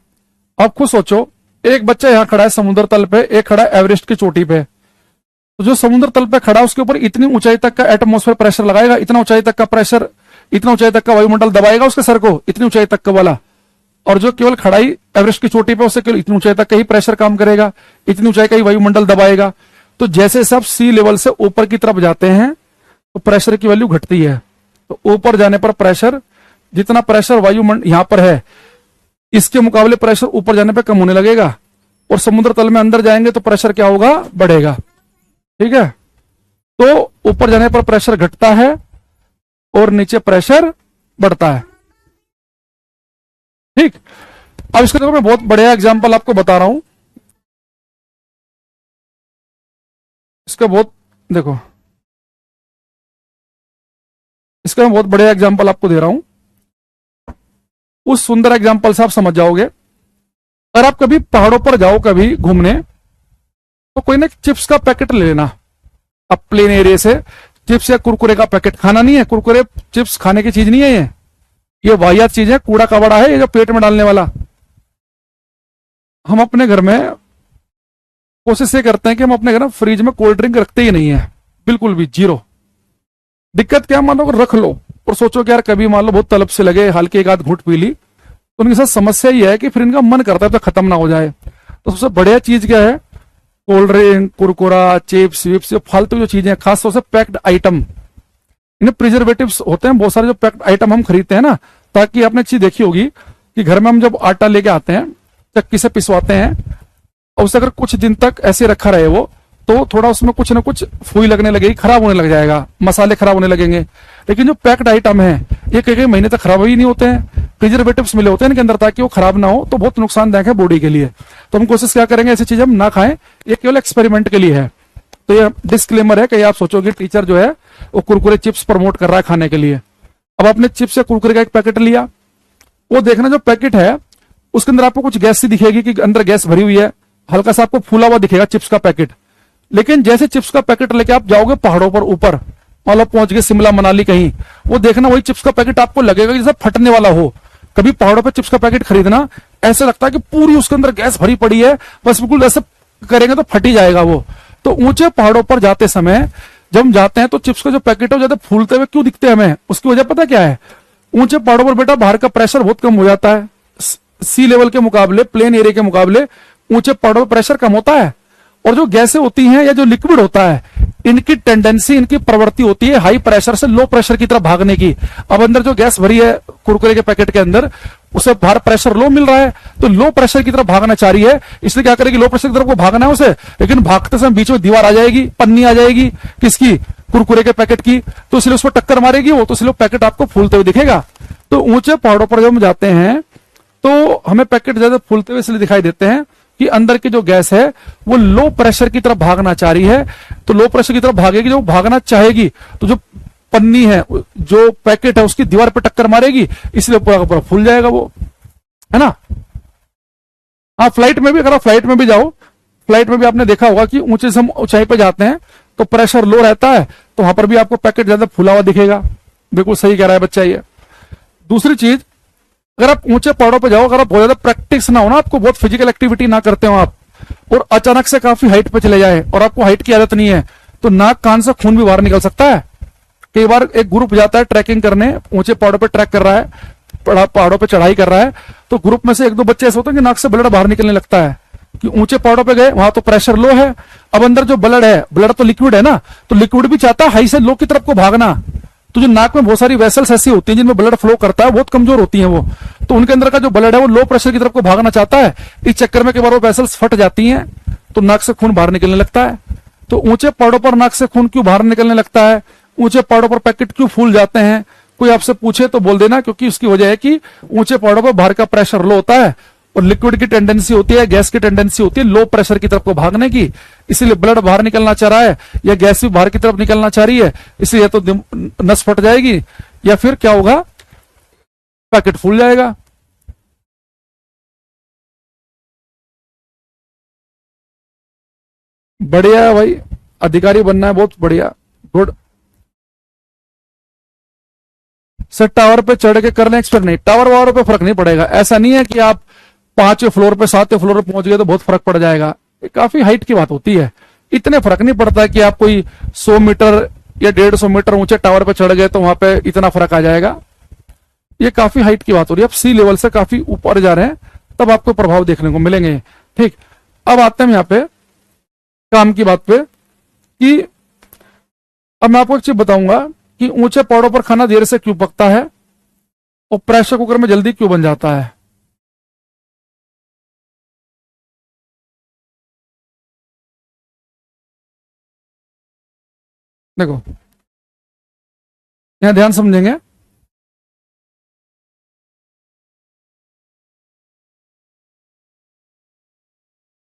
आप खुद सोचो, एक बच्चा यहां खड़ा है समुद्र तल पे, एक खड़ा है एवरेस्ट की चोटी पे। तो जो समुद्र तल पे खड़ा है उसके ऊपर इतनी ऊंचाई तक का एटमॉस्फेयर प्रेशर लगाएगा, इतना ऊंचाई तक का प्रेशर, इतना ऊंचाई तक का वायुमंडल दबाएगा उसके सर को, इतनी ऊंचाई तक का वाला। और जो केवल खड़ा ही एवरेस्ट की चोटी पे, उससे केवल इतनी ऊंचाई तक का ही प्रेशर काम करेगा, इतनी ऊंचाई का ही वायुमंडल दबाएगा। तो जैसे सब सी लेवल से ऊपर की तरफ जाते हैं तो प्रेशर की वैल्यू घटती है। तो ऊपर जाने पर प्रेशर, जितना प्रेशर वायुमंडल यहां पर है इसके मुकाबले प्रेशर ऊपर जाने पर कम होने लगेगा। और समुद्र तल में अंदर जाएंगे तो प्रेशर क्या होगा, बढ़ेगा। ठीक है, तो ऊपर जाने पर प्रेशर घटता है और नीचे प्रेशर बढ़ता है। ठीक, अब इसका देखो मैं बहुत बढ़िया एग्जांपल आपको बता रहा हूं। इसका बहुत देखो, इसका मैं बहुत बढ़िया एग्जांपल आपको दे रहा हूं। उस सुंदर एग्जांपल से आप समझ जाओगे। अगर आप कभी पहाड़ों पर जाओ कभी घूमने, तो कोई ना चिप्स का पैकेट ले लेना। अब प्लेन एरिया से चिप्स या कुरकुरे का पैकेट खाना नहीं है। कुरकुरे चिप्स खाने की चीज नहीं है, ये वाहियात चीज है, कूड़ा कबाड़ा है ये जो पेट में डालने वाला। हम अपने घर में कोशिश ये करते हैं कि हम अपने घर में फ्रिज में कोल्ड ड्रिंक रखते ही नहीं है, बिल्कुल भी जीरो। दिक्कत क्या, मान लो रख लो और सोचो कि यार कभी मान लो बहुत तलब से लगे, हल्के एक आध घूंट पी ली, तो उनके साथ समस्या ये है कि फिर इनका मन करता है तो खत्म ना हो जाए। तो सबसे बढ़िया चीज क्या है, कोल्ड ड्रिंक, कुरकुरा, चिप्स विप्स, जो फालतू जो चीजें खासतौर से पैक्ड आइटम, इनमें प्रिजर्वेटिव्स होते हैं बहुत सारे। जो पैक्ड आइटम हम खरीदते हैं ना, ताकि आपने चीज देखी होगी कि घर में हम जब आटा लेके आते हैं, चक्की से पिसवाते हैं, और उसे अगर कुछ दिन तक ऐसे रखा रहे वो, तो थोड़ा उसमें कुछ ना कुछ फुई लगने लगेगी, खराब होने लग जाएगा, मसाले खराब होने लगेंगे। लेकिन जो पैक्ड आइटम है ये कई कई महीने तक खराब ही नहीं होते हैं, प्रिजर्वेटिव्स मिले होते हैं इनके अंदर ताकि वो खराब ना हो। तो बहुत नुकसानदायक है बॉडी के लिए। तो हम कोशिश क्या करेंगे, ऐसी चीज हम ना खाएं, ये केवल एक्सपेरिमेंट के लिए है। तो ये डिस्क्लेमर है कि आप सोचोगे टीचर जो है वो कुरकुरे चिप्स प्रमोट कर रहा है खाने के लिए। अब आपने चिप्स या कुरकुरे का एक पैकेट लिया, वो देखना जो पैकेट है उसके अंदर आपको कुछ गैस सी दिखेगी कि अंदर गैस भरी हुई है, हल्का सा आपको फूला हुआ दिखेगा चिप्स का पैकेट। लेकिन जैसे चिप्स का पैकेट लेके आप जाओगे पहाड़ों पर ऊपर, मतलब पहुंच गए शिमला मनाली कहीं, वो देखना वही चिप्स का पैकेट आपको लगेगा जैसे फटने वाला हो। कभी पहाड़ों पर चिप्स का पैकेट खरीदना, ऐसा लगता है कि पूरी उसके अंदर गैस भरी पड़ी है, बस बिल्कुल ऐसे करेंगे तो फट ही जाएगा वो। तो ऊंचे पहाड़ों पर जाते समय जब हम जाते हैं तो चिप्स का जो पैकेट है वो ज्यादा फूलते हुए क्यों दिखते हैं हमें? उसकी वजह पता क्या है? ऊंचे पहाड़ों पर बेटा बाहर का प्रेशर बहुत कम हो जाता है। सी लेवल के मुकाबले, प्लेन एरिया के मुकाबले ऊंचे पहाड़ों पर प्रेशर कम होता है। और जो गैसें होती हैं या जो लिक्विड होता है, इनकी टेंडेंसी, इनकी प्रवृत्ति होती है हाई प्रेशर से लो प्रेशर की तरफ भागने की। अब अंदर जो गैस भरी है कुरकुरे के पैकेट के अंदर, उसे बाहर प्रेशर लो मिल रहा है, तो लो प्रेशर की तरफ भागना चाह रही है। इसलिए क्या करेगी? लो प्रेशर की तरफ को भागना है उसे, लेकिन भागते समय बीच में दीवार आ जाएगी, पन्नी आ जाएगी, किसकी? कुरकुरे के पैकेट की। तो इसलिए उस पर टक्कर मारेगी वो, तो इसलिए पैकेट आपको फूलते हुए दिखेगा। तो ऊंचे पहाड़ों पर जब हम जाते हैं तो हमें पैकेट ज्यादा फूलते हुए इसलिए दिखाई देते हैं कि अंदर की जो गैस है वो लो प्रेशर की तरफ भागना चाह रही है। तो लो प्रेशर की तरफ भागेगी, जो भागना चाहेगी तो जो पन्नी है, जो पैकेट है, उसकी दीवार पर टक्कर मारेगी, इसलिए पूरा का पूरा फूल जाएगा वो, है ना। हाँ, फ्लाइट में भी, अगर आप फ्लाइट में भी जाओ, फ्लाइट में भी आपने देखा होगा कि ऊंचे से हम ऊंचाई पे जाते हैं तो प्रेशर लो रहता है, तो वहां पर भी आपको पैकेट ज्यादा फूला हुआ दिखेगा। बिल्कुल सही कह रहा है बच्चा ये। दूसरी चीज, अगर आप ऊंचे पहाड़ों पे जाओ, अगर आप बहुत ज्यादा प्रैक्टिस ना हो ना, आपको बहुत फिजिकल एक्टिविटी ना करते हो आप, और अचानक से काफी हाइट पे चले जाए और आपको हाइट की आदत नहीं है, तो नाक कान से खून भी बाहर निकल सकता है। कई बार एक ग्रुप जाता है ट्रैकिंग करने, ऊंचे पहाड़ों पे ट्रैक कर रहा है, पहाड़ों पे चढ़ाई कर रहा है, तो ग्रुप में से एक दो बच्चे ऐसे होते हैं कि नाक से ब्लड बाहर निकलने लगता है कि ऊंचे पहाड़ों पे गए, वहां तो प्रेशर लो है। अब अंदर जो ब्लड है, ब्लड तो लिक्विड है ना, तो लिक्विड भी चाहता है हाई से लो की तरफ को भागना। तो जो नाक में बहुत सारी वेसल्स ऐसी होती हैं जिनमें ब्लड फ्लो करता है, बहुत कमजोर होती हैं वो, तो उनके अंदर का जो ब्लड है वो लो प्रेशर की तरफ को भागना चाहता है। इस चक्कर में कई बार वो वेसल्स फट जाती हैं, तो नाक से खून बाहर निकलने लगता है। तो ऊंचे पहाड़ों पर नाक से खून क्यों बाहर निकलने लगता है? ऊंचे पहाड़ों पर पैकेट क्यों फूल जाते हैं? कोई आपसे पूछे तो बोल देना, क्योंकि उसकी वजह है कि ऊंचे पहाड़ों पर बाहर का प्रेशर लो होता है और लिक्विड की टेंडेंसी होती है, गैस की टेंडेंसी होती है लो प्रेशर की तरफ को भागने की। इसलिए ब्लड बाहर निकलना चाह रहा है या गैस भी बाहर की तरफ निकलना चाह रही है, इसलिए तो नस फट जाएगी या फिर क्या होगा? पैकेट फूल जाएगा। बढ़िया है भाई, अधिकारी बनना है, बहुत बढ़िया, गुड। सर टावर पे चढ़ के कर लें एक्सपेक्ट? नहीं, टावर वावर पे फर्क नहीं पड़ेगा। ऐसा नहीं है कि आप 5वें फ्लोर पे 7वें फ्लोर पे पहुंच गए तो बहुत फर्क पड़ जाएगा। ये काफी हाइट की बात होती है, इतने फर्क नहीं पड़ता कि आप कोई 100 मीटर या 150 मीटर ऊंचे टावर पे चढ़ गए तो वहां पे इतना फर्क आ जाएगा। ये काफी हाइट की बात हो रही है, आप सी लेवल से काफी ऊपर जा रहे हैं, तब आपको प्रभाव देखने को मिलेंगे। ठीक, अब आते हैं यहाँ पे काम की बात पे कि अब मैं आपको एक चीज बताऊंगा कि ऊंचे पहाड़ों पर खाना देर से क्यों पकता है और प्रेशर कुकर में जल्दी क्यों बन जाता है। देखो यहां ध्यान समझेंगे।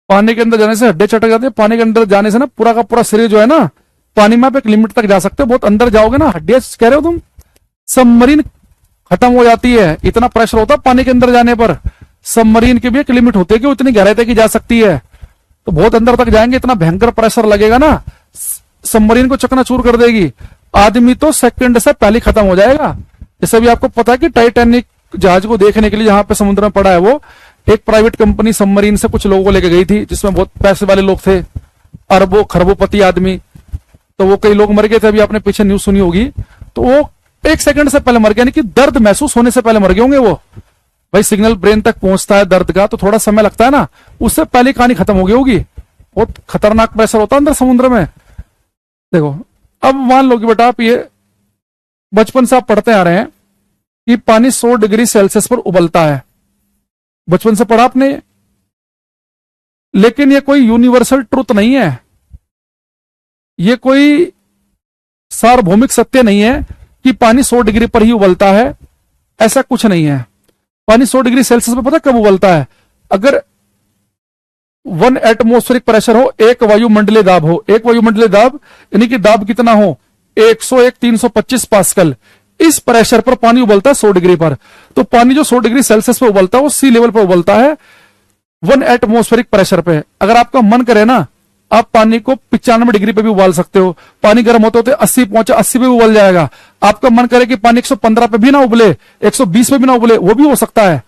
पानी के अंदर जाने से हड्डी चटक जाती है, पानी के अंदर जाने से ना पूरा का पूरा शरीर जो है ना, पानी में आप एक लिमिट तक जा सकते हो, बहुत अंदर जाओगे ना हड्डियां कह रहे हो तुम, सबमरीन खत्म हो जाती है। इतना प्रेशर होता है पानी के अंदर जाने पर, सबमरीन की भी एक लिमिट होती है कि वो इतनी गहराई तक ही जा सकती है। तो बहुत अंदर तक जाएंगे, इतना भयंकर प्रेशर लगेगा ना, सबमरीन को चकनाचूर कर देगी। आदमी तो सेकंड से पहले खत्म हो जाएगा। जैसे भी आपको पता है कि टाइटैनिक जहाज को देखने के लिए जहां पे समुद्र में पड़ा है, वो एक प्राइवेट कंपनी सबमरीन से कुछ लोगों को लेके गई थी, जिसमें बहुत पैसे वाले लोग थे, अरबों खरबोपति आदमी। तो वो कई लोग मर गए थे, अभी आपने पीछे न्यूज सुनी होगी। तो वो 1 सेकंड से पहले मर गए, यानी कि दर्द महसूस होने से पहले मर गए होंगे वो। भाई सिग्नल ब्रेन तक पहुंचता है दर्द का, तो थोड़ा समय लगता है ना, उससे पहले कहानी खत्म हो गई होगी। बहुत खतरनाक प्रेशर होता है अंदर समुद्र में। देखो अब मान लो कि बेटा आप ये बचपन से आप पढ़ते आ रहे हैं कि पानी 100 डिग्री सेल्सियस पर उबलता है, बचपन से पढ़ा आपने। लेकिन ये कोई यूनिवर्सल ट्रुथ नहीं है, ये कोई सार्वभौमिक सत्य नहीं है कि पानी 100 डिग्री पर ही उबलता है, ऐसा कुछ नहीं है। पानी 100 डिग्री सेल्सियस पर पता कब उबलता है? अगर 1 एटमॉस्फेरिक प्रेशर हो, एक वायुमंडलीय दाब हो, एक वायुमंडलीय दाब यानी कि दाब कितना हो 101 325 पास्कल, इस प्रेशर पर पानी उबलता है 100 डिग्री पर। तो पानी जो 100 डिग्री सेल्सियस पर उबलता है वो सी लेवल पर उबलता है 1 एटमॉस्फेरिक प्रेशर पे। अगर आपका मन करे ना, आप पानी को 95 डिग्री पे भी उबाल सकते हो। पानी गर्म होते होते 80 पहुंचा, 80 पे भी उबल जाएगा। आपका मन करे कि पानी 115 पे भी ना उबले, 120 पे भी ना उबले, वो भी हो सकता है।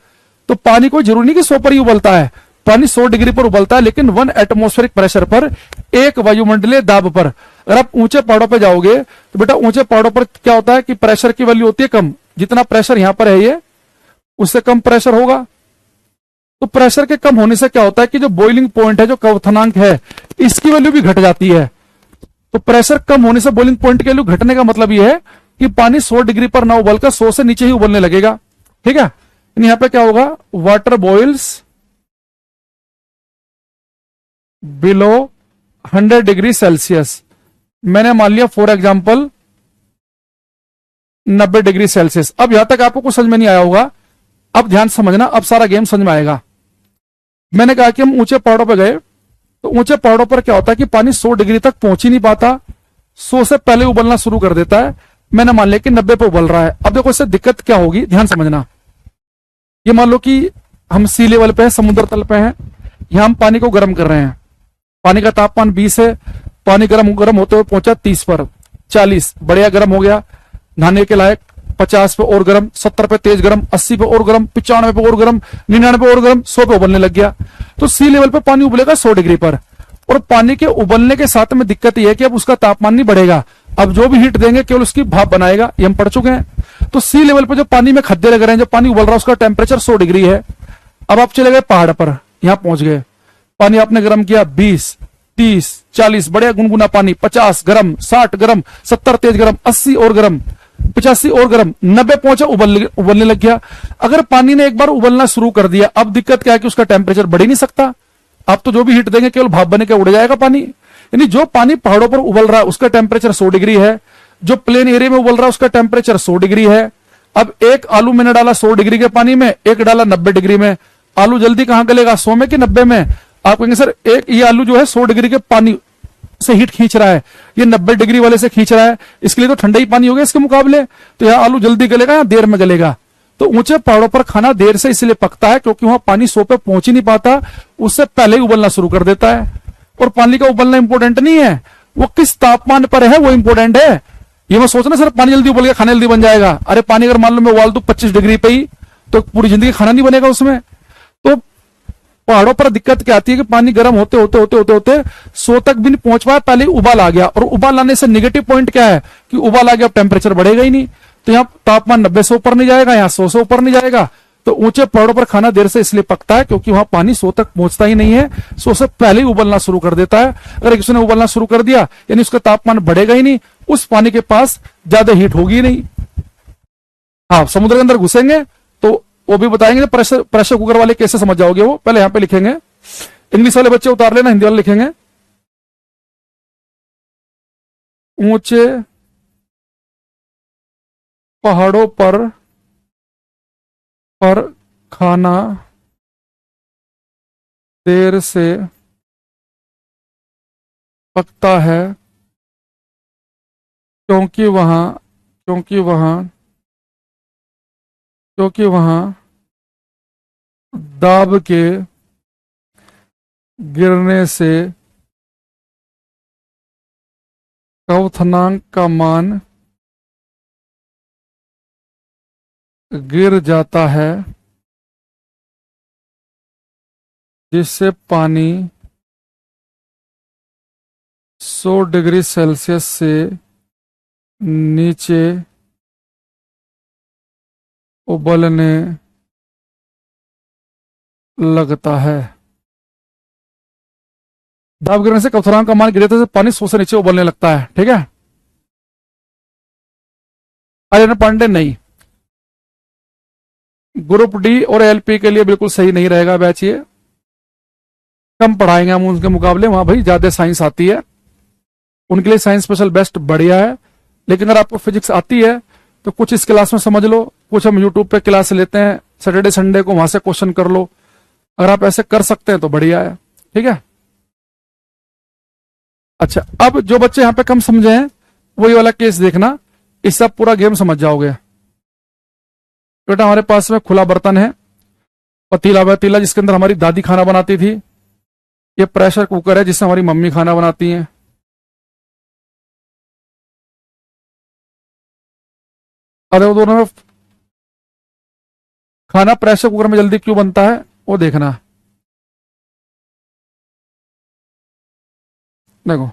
तो पानी कोई जरूरी नहीं कि 100 पर ही उबलता है, पानी 100 डिग्री पर उबलता है, लेकिन 1 एटमॉस्फेरिक प्रेशर पर, एक वायुमंडलीय दाब पर। अगर आप ऊंचे पहाड़ों पर जाओगे तो बेटा ऊंचे पहाड़ों पर क्या होता है कि प्रेशर की वैल्यू होती है कम, जितना प्रेशर यहां पर है ये उससे कम प्रेशर होगा। तो प्रेशर के कम होने से क्या होता है कि जो बॉइलिंग पॉइंट है, जो क्वथनांक है, इसकी वैल्यू भी घट जाती है। तो प्रेशर कम होने से बॉइलिंग पॉइंट की वैल्यू घटने का मतलब यह है कि पानी 100 डिग्री पर ना उबलकर 100 से नीचे ही उबलने लगेगा। ठीक है, यहां पे क्या होगा, water boils below 100 degree Celsius. मैंने मान लिया फॉर एग्जाम्पल 90 डिग्री सेल्सियस। अब यहां तक आपको कुछ समझ में नहीं आया होगा, अब ध्यान समझना, अब सारा गेम समझ में आएगा। मैंने कहा कि हम ऊंचे पहाड़ों पर गए, तो ऊंचे पहाड़ों पर क्या होता है कि पानी 100 डिग्री तक पहुंच ही नहीं पाता, 100 से पहले उबलना शुरू कर देता है। मैंने मान लिया कि 90 पे उबल रहा है। अब देखो इससे दिक्कत क्या होगी, ध्यान समझना। ये मान लो कि हम सी लेवल पे हैं, समुद्र तल पे हैं, यहां हम पानी को गर्म कर रहे हैं। पानी का तापमान 20 है, पानी गर्म गर्म होते हुए पहुंचा 30 पर, 40 बढ़िया गर्म हो गया, नहाने के लायक, 50 पे और गर्म, 70 पे तेज गर्म, 80 पे और गर्म, 95 पे और गर्म, 99 पे और गर्म, 100 पे उबलने लग गया। तो सी लेवल पे पानी उबलेगा 100 डिग्री पर। और पानी के उबलने के साथ में दिक्कत यह है कि अब उसका तापमान नहीं बढ़ेगा, अब जो भी हीट देंगे केवल उसकी भाप बनाएगा, ये हम पढ़ चुके हैं। तो सी लेवल पर जो पानी में खद्दे लग रहे हैं, जो पानी उबल रहा है, उसका टेम्परेचर 100 डिग्री है। अब आप चले गए पहाड़ पर, यहां पहुंच गए, पानी आपने गर्म किया 20, 30, 40 बढ़िया गुनगुना पानी, 50 गर्म, 60 गर्म, 70 तेज गर्म, 80 और गर्म, 85 और गर्म, 90 पहुंचा, उबलने लग गया। अगर पानी ने एक बार उबलना शुरू कर दिया, अब दिक्कत क्या है कि उसका टेम्परेचर बढ़ ही नहीं सकता। आप तो जो भी हीट देंगे केवल भाप बने के उड़ जाएगा पानी। यानी जो पानी पहाड़ों पर उबल रहा है उसका टेम्परेचर 100 डिग्री है, जो प्लेन एरिया में उबल रहा है उसका टेम्परेचर 100 डिग्री है। अब एक आलू मैंने डाला 100 डिग्री के पानी में, एक डाला 90 डिग्री में, आलू जल्दी कहां गलेगा, 100 में कि 90 में? आप कहेंगे सर एक ये आलू जो है 100 डिग्री के पानी से हीट खींच रहा है, ये 90 डिग्री वाले से खींच रहा है, इसके लिए तो ठंडा ही पानी हो गया इसके मुकाबले, तो यह आलू जल्दी गलेगा या देर में गलेगा? तो ऊंचे पहाड़ों पर खाना देर से इसलिए पकता है क्योंकि वहां पानी 100 पे पहुंच ही नहीं पाता, उससे पहले ही उबलना शुरू कर देता है। और पानी का उबलना इंपॉर्टेंट नहीं है, वो किस तापमान पर है वो इंपॉर्टेंट है। ये मैं सोचना सर पानी जल्दी उबल गया खाना जल्दी बन जाएगा, अरे पानी अगर मान लो मैं उबाल दूं 25 डिग्री पे ही, तो पूरी जिंदगी खाना नहीं बनेगा उसमें। तो पहाड़ों पर दिक्कत क्या आती है कि पानी गर्म होते होते होते होते होते 100 तक भी नहीं पहुंच पाया, पहले ही उबाल आ गया। और उबाल आने से नेगेटिव पॉइंट क्या है कि उबाल आ गया, टेम्परेचर बढ़ेगा ही नहीं, तो यहाँ तापमान 90 से ऊपर नहीं जाएगा, यहाँ 100 से ऊपर नहीं जाएगा। तो ऊंचे पहाड़ों पर खाना देर से इसलिए पकता है क्योंकि वहां पानी 100 तक पहुंचता ही नहीं है, 100 से पहले ही उबलना शुरू कर देता है। अगर किसी ने उबलना शुरू कर दिया यानी उसका तापमान बढ़ेगा ही नहीं, उस पानी के पास ज्यादा हीट होगी ही नहीं। हाँ, समुद्र के अंदर घुसेंगे तो वो भी बताएंगे, प्रेशर प्रेशर कुकर वाले कैसे समझ जाओगे वो पहले यहां पे लिखेंगे। इंग्लिश वाले बच्चे उतार लेना, हिंदी वाले लिखेंगे। ऊंचे पहाड़ों पर खाना देर से पकता है क्योंकि वहां दाब के गिरने से क्वथनांक का मान गिर जाता है, जिससे पानी 100 डिग्री सेल्सियस से नीचे उबलने लगता है। दाब गिरने से क्वथनांक का मान गिरते से पानी 100 से नीचे उबलने लगता है। ठीक है, आर्यन पांडे नहीं, ग्रुप डी और एलपी के लिए बिल्कुल सही नहीं रहेगा बैच, ये कम पढ़ाएंगे हम उनके मुकाबले, वहां भाई ज्यादा साइंस आती है, उनके लिए साइंस स्पेशल बेस्ट बढ़िया है। लेकिन अगर आपको फिजिक्स आती है तो कुछ इस क्लास में समझ लो, कुछ हम यूट्यूब पे क्लास लेते हैं सैटरडे संडे को, वहां से क्वेश्चन कर लो। अगर आप ऐसे कर सकते हैं तो बढ़िया है। ठीक है, अच्छा अब जो बच्चे यहां पे कम समझे हैं वही वाला केस देखना, इससे आप पूरा गेम समझ जाओगे। बेटा हमारे पास में खुला बर्तन है, पतीला वतीला जिसके अंदर हमारी दादी खाना बनाती थी, ये प्रेशर कुकर है जिससे हमारी मम्मी खाना बनाती हैं। अरे वो दोनों में खाना प्रेशर कुकर में जल्दी क्यों बनता है वो देखना। देखो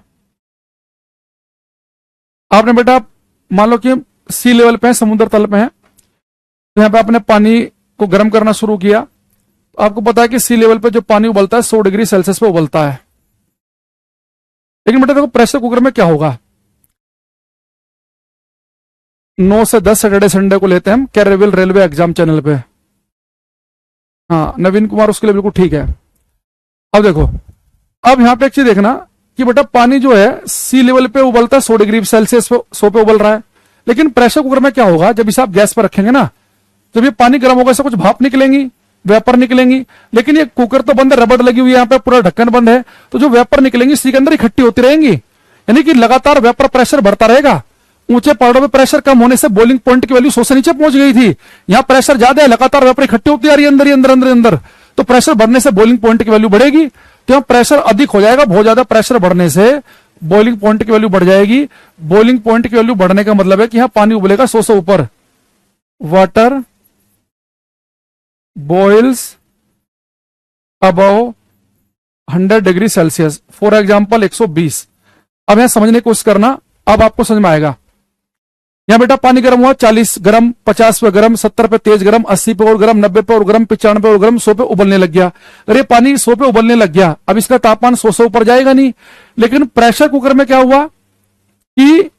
आपने बेटा मान लो कि सी लेवल पे है, समुद्र तल पे है, तो यहाँ पे आपने पानी को गर्म करना शुरू किया। आपको पता है कि सी लेवल पे जो पानी उबलता है 100 डिग्री सेल्सियस पे उबलता है। लेकिन बेटा देखो प्रेशर कुकर में क्या होगा, 9 से 10 सैटरडे संडे को लेते हैं हम कैरेविल रेलवे एग्जाम चैनल पे। हाँ नवीन कुमार उसके लिए बिल्कुल ठीक है। अब देखो, अब यहां पे एक चीज देखना कि बेटा पानी जो है सी लेवल पे उबलता है 100 डिग्री सेल्सियस पे, 100 पे उबल रहा है। लेकिन प्रेशर कुकर में क्या होगा, जब इसे आप गैस पर रखेंगे ना, जब ये पानी गर्म होगा इससे कुछ भाप निकलेंगी, वेपर निकलेंगी। लेकिन ये कुकर तो बंद है, रबड़ लगी हुई है यहाँ पे, पूरा ढक्कन बंद है, तो जो वेपर निकलेंगी इसी के अंदर इकट्ठी होती रहेंगी, यानी कि लगातार वेपर प्रेशर बढ़ता रहेगा। ऊंचे पहाड़ों में प्रेशर कम होने से बॉइलिंग पॉइंट की वैल्यू 100 से नीचे पहुंच गई थी। यहाँ प्रेशर ज्यादा है, लगातार वेपर इकट्ठी होती आ रही है अंदर ही अंदर अंदर अंदर, तो प्रेशर बढ़ने से बॉइलिंग पॉइंट की वैल्यू बढ़ेगी। तो यहाँ प्रेशर अधिक हो जाएगा, बहुत ज्यादा प्रेशर बढ़ने से बॉइलिंग पॉइंट की वैल्यू बढ़ जाएगी। बॉइलिंग पॉइंट की वैल्यू बढ़ने का मतलब है कि यहाँ पानी उबलेगा 100 से ऊपर। Water boils above 100 degree Celsius, for example 120। अब यहां समझने की कोशिश करना, अब आपको समझ में आएगा। यहां बेटा पानी गर्म हुआ 40 गर्म, 50 पे गर्म, 70 पे तेज गर्म, 80 पे और गर्म, 90 पे और गर्म, 95 पे और गर्म, 100 पे उबलने लग गया। अरे पानी 100 पे उबलने लग गया, अब इसका तापमान 100 से ऊपर जाएगा नहीं। लेकिन प्रेशर कुकर में क्या हुआ कि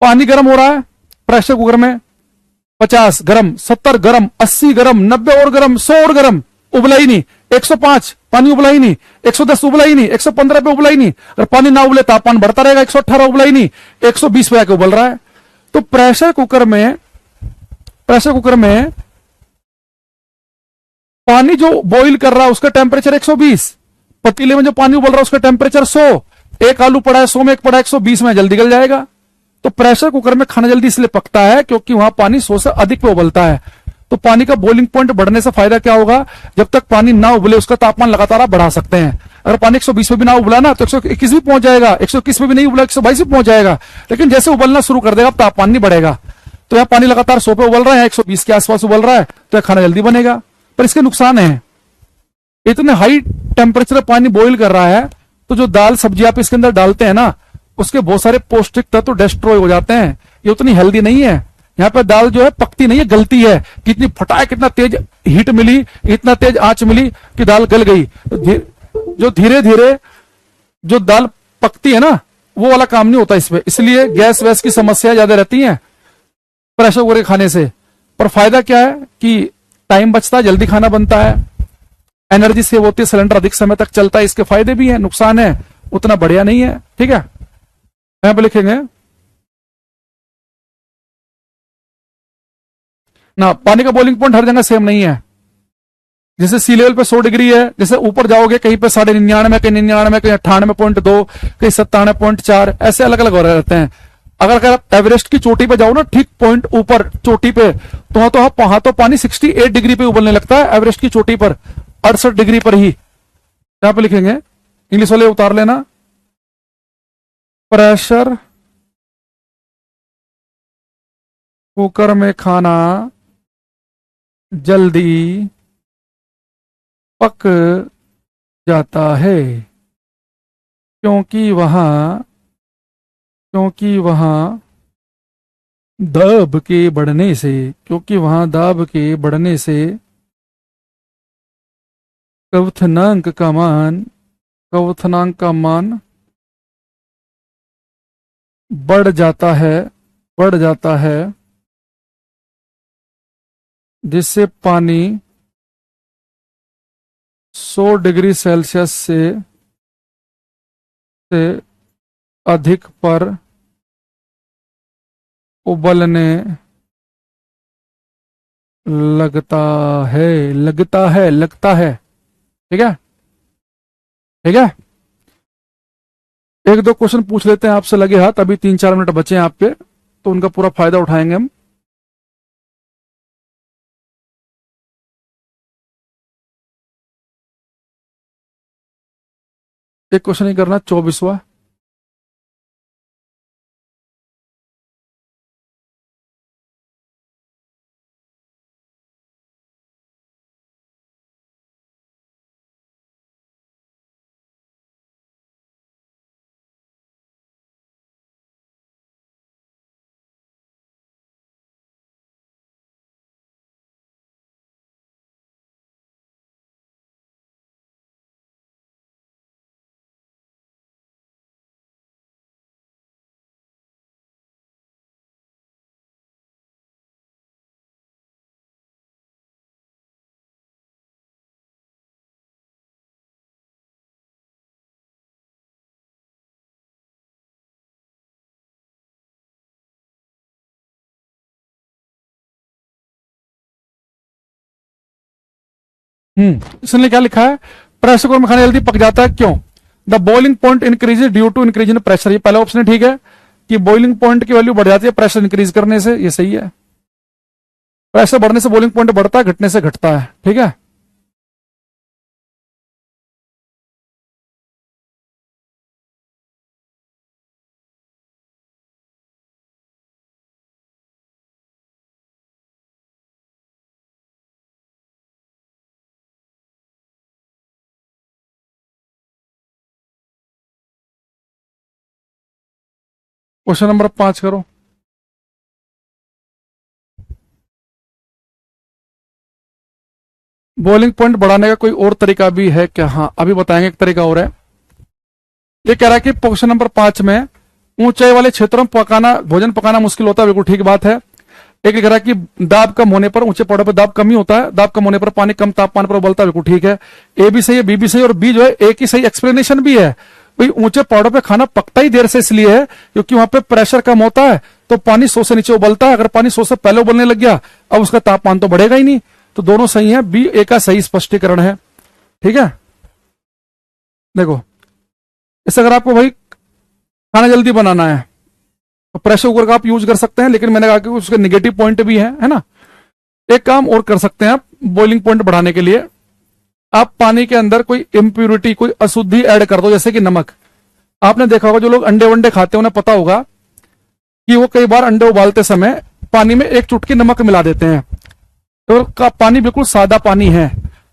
पानी गर्म हो रहा है, प्रेशर कुकर में 50 गर्म, 70 गर्म, 80 गर्म, 90 और गर्म, 100 और गर्म, उबला ही नहीं। 105 पानी उबला ही नहीं, 110 उबला ही नहीं, 115 पे उबला ही नहीं। अगर पानी ना उबले तापमान बढ़ता रहेगा, 118 उबला ही नहीं, 120 पे आके उबल रहा है। तो प्रेशर कुकर में पानी जो बॉईल कर रहा है उसका टेम्परेचर 120, पतीले में जो पानी उबल रहा है उसका टेम्परेचर 100। एक आलू पड़ा है 100 में, एक पड़ा है 120 में, जल्दी गल जाएगा। तो प्रेशर कुकर में खाना जल्दी इसलिए पकता है क्योंकि वहां पानी 100 से अधिक पे उबलता है। तो पानी का बॉइलिंग पॉइंट बढ़ने से फायदा क्या होगा, जब तक पानी ना उबले उसका तापमान लगातार आप बढ़ा सकते हैं। अगर पानी 120 पे भी ना उबला ना तो 121 भी पहुंच जाएगा, 121 पे भी नहीं उबला 122 भी पहुंच जाएगा। लेकिन जैसे उबलना शुरू कर देगा अब तापमान नहीं बढ़ेगा। तो यहाँ पानी लगातार 100 पे उबल रहा है, 120 के आसपास उबल रहा है, तो यह खाना जल्दी बनेगा। पर इसके नुकसान है, इतने हाई टेम्परेचर पानी बॉईल कर रहा है तो जो दाल सब्जी आप इसके अंदर डालते हैं ना, उसके बहुत सारे पौष्टिक तत्व डिस्ट्रॉय हो जाते हैं। ये उतनी हेल्दी नहीं है। यहाँ पे दाल जो है पकती नहीं है, गलती है। कितनी फटाक, कितना तेज हीट मिली, इतना तेज आंच मिली कि दाल गल गई। तो जो धीरे धीरे जो दाल पकती है ना, वो वाला काम नहीं होता इसमें, इसलिए गैस वैस की समस्या ज्यादा रहती है प्रेशर कुकर खाने से। पर फायदा क्या है कि टाइम बचता है, जल्दी खाना बनता है, एनर्जी सेव होती है, सिलेंडर अधिक समय तक चलता है। इसके फायदे भी हैं, नुकसान है उतना बढ़िया नहीं है। ठीक है, यहां पे लिखेंगे ना, पानी का बॉइलिंग पॉइंट हर जगह सेम नहीं है। जैसे सी लेवल पे 100 डिग्री है, जैसे ऊपर जाओगे कहीं पे 99.5, कहीं 99, कहीं 98.2, कहीं 97.4, ऐसे अलग अलग हो रहे रहते हैं। अगर आप एवरेस्ट की चोटी पे जाओ ना, ठीक पॉइंट ऊपर चोटी पे, तो वहां तो पानी 68 डिग्री पे उबलने लगता है, एवरेस्ट की चोटी पर 68 डिग्री पर ही। यहां पे लिखेंगे, इंग्लिश वाले उतार लेना, प्रेशर कुकर में खाना जल्दी पक जाता है क्योंकि वहां दाब के बढ़ने से, क्वथनांक का मान बढ़ जाता है, जिससे पानी 100 डिग्री सेल्सियस से अधिक पर उबलने लगता है। ठीक है, ठीक है। एक दो क्वेश्चन पूछ लेते हैं आपसे लगे हाथ, अभी 3-4 मिनट बचे हैं आपके, तो उनका पूरा फायदा उठाएंगे हम। एक क्वेश्चन ही करना, 24वां। इसने क्या लिखा है, प्रेशर कुकर में खाना जल्दी पक जाता है क्यों? The boiling point increases due to increase in pressure. ये पहला ऑप्शन है, ठीक है, कि बॉइलिंग पॉइंट की वैल्यू बढ़ जाती है प्रेशर इंक्रीज करने से, ये सही है। प्रेशर बढ़ने से बॉइलिंग पॉइंट बढ़ता है, घटने से घटता है, ठीक है। क्वेश्चन नंबर 5 करो। बॉइलिंग पॉइंट बढ़ाने का कोई और तरीका भी है क्या? हाँ, अभी बताएंगे, एक तरीका और है। ये कह रहा है कि क्वेश्चन नंबर 5 में ऊंचाई वाले क्षेत्रों में भोजन पकाना मुश्किल होता है, बिल्कुल ठीक बात है। एक लिख रहा है कि दाब कम होने पर, ऊंचे पहाड़ों पर दाब कम ही होता है, दाब कम होने पर पानी कम तापमान पर उबलता है, बिल्कुल ठीक है। ए भी सही है, बी भी सही, और बी जो है एक ही सही एक्सप्लेनेशन भी है। भाई ऊंचे पहाड़ों पे खाना पकता ही देर से इसलिए है क्योंकि वहां पे प्रेशर कम होता है, तो पानी 100 से नीचे उबलता है। अगर पानी 100 से पहले उबलने लग गया, अब उसका तापमान तो बढ़ेगा ही नहीं। तो दोनों सही है, बी ए का सही स्पष्टीकरण है, ठीक है। देखो, इसे अगर आपको भाई खाना जल्दी बनाना है तो प्रेशर कुकर का आप यूज कर सकते हैं, लेकिन मैंने कहा कि उसके निगेटिव पॉइंट भी है ना। एक काम और कर सकते हैं आप बॉइलिंग पॉइंट बढ़ाने के लिए, आप पानी के अंदर कोई इंप्यूरिटी, कोई अशुद्धि ऐड कर दो, जैसे कि नमक। आपने देखा होगा जो लोग अंडे वंडे खाते हैं उन्हें पता होगा कि वो कई बार अंडे उबालते समय पानी में एक चुटकी नमक मिला देते हैं। तो का पानी बिल्कुल सादा पानी है,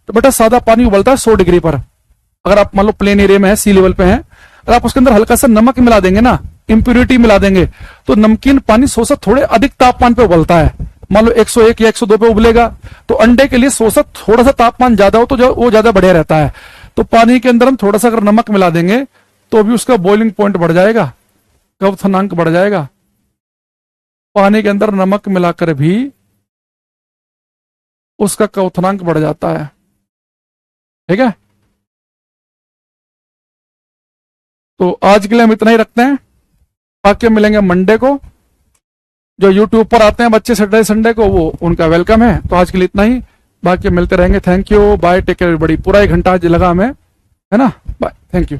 तो बेटा सादा पानी उबलता है 100 डिग्री पर। अगर आप मान लो प्लेन एरिया में है, सी लेवल पे है, अगर आप उसके अंदर हल्का सा नमक मिला देंगे ना, इंप्यूरिटी मिला देंगे, तो नमकीन पानी 100 से थोड़े अधिक तापमान पे उबलता है। मान लो 101 या 102 पे उबलेगा, तो अंडे के लिए 100 से थोड़ा सा तापमान ज्यादा हो तो वो ज्यादा बढ़िया रहता है। तो पानी के अंदर हम थोड़ा सा अगर नमक मिला देंगे तो भी उसका बॉइलिंग पॉइंट बढ़ जाएगा, क्वथनांक बढ़ जाएगा। पानी के अंदर नमक मिलाकर भी उसका क्वथनांक बढ़ जाता है, ठीक है। तो आज के लिए हम इतना ही रखते हैं, बाकी हम मिलेंगे मंडे को। जो यूट्यूब पर आते हैं बच्चे सैटरडे संडे को, वो उनका वेलकम है। तो आज के लिए इतना ही, बाकी मिलते रहेंगे। Thank you, bye, take care everybody. पूरा 1 घंटा आज लगा हमें, है ना। Bye, thank you.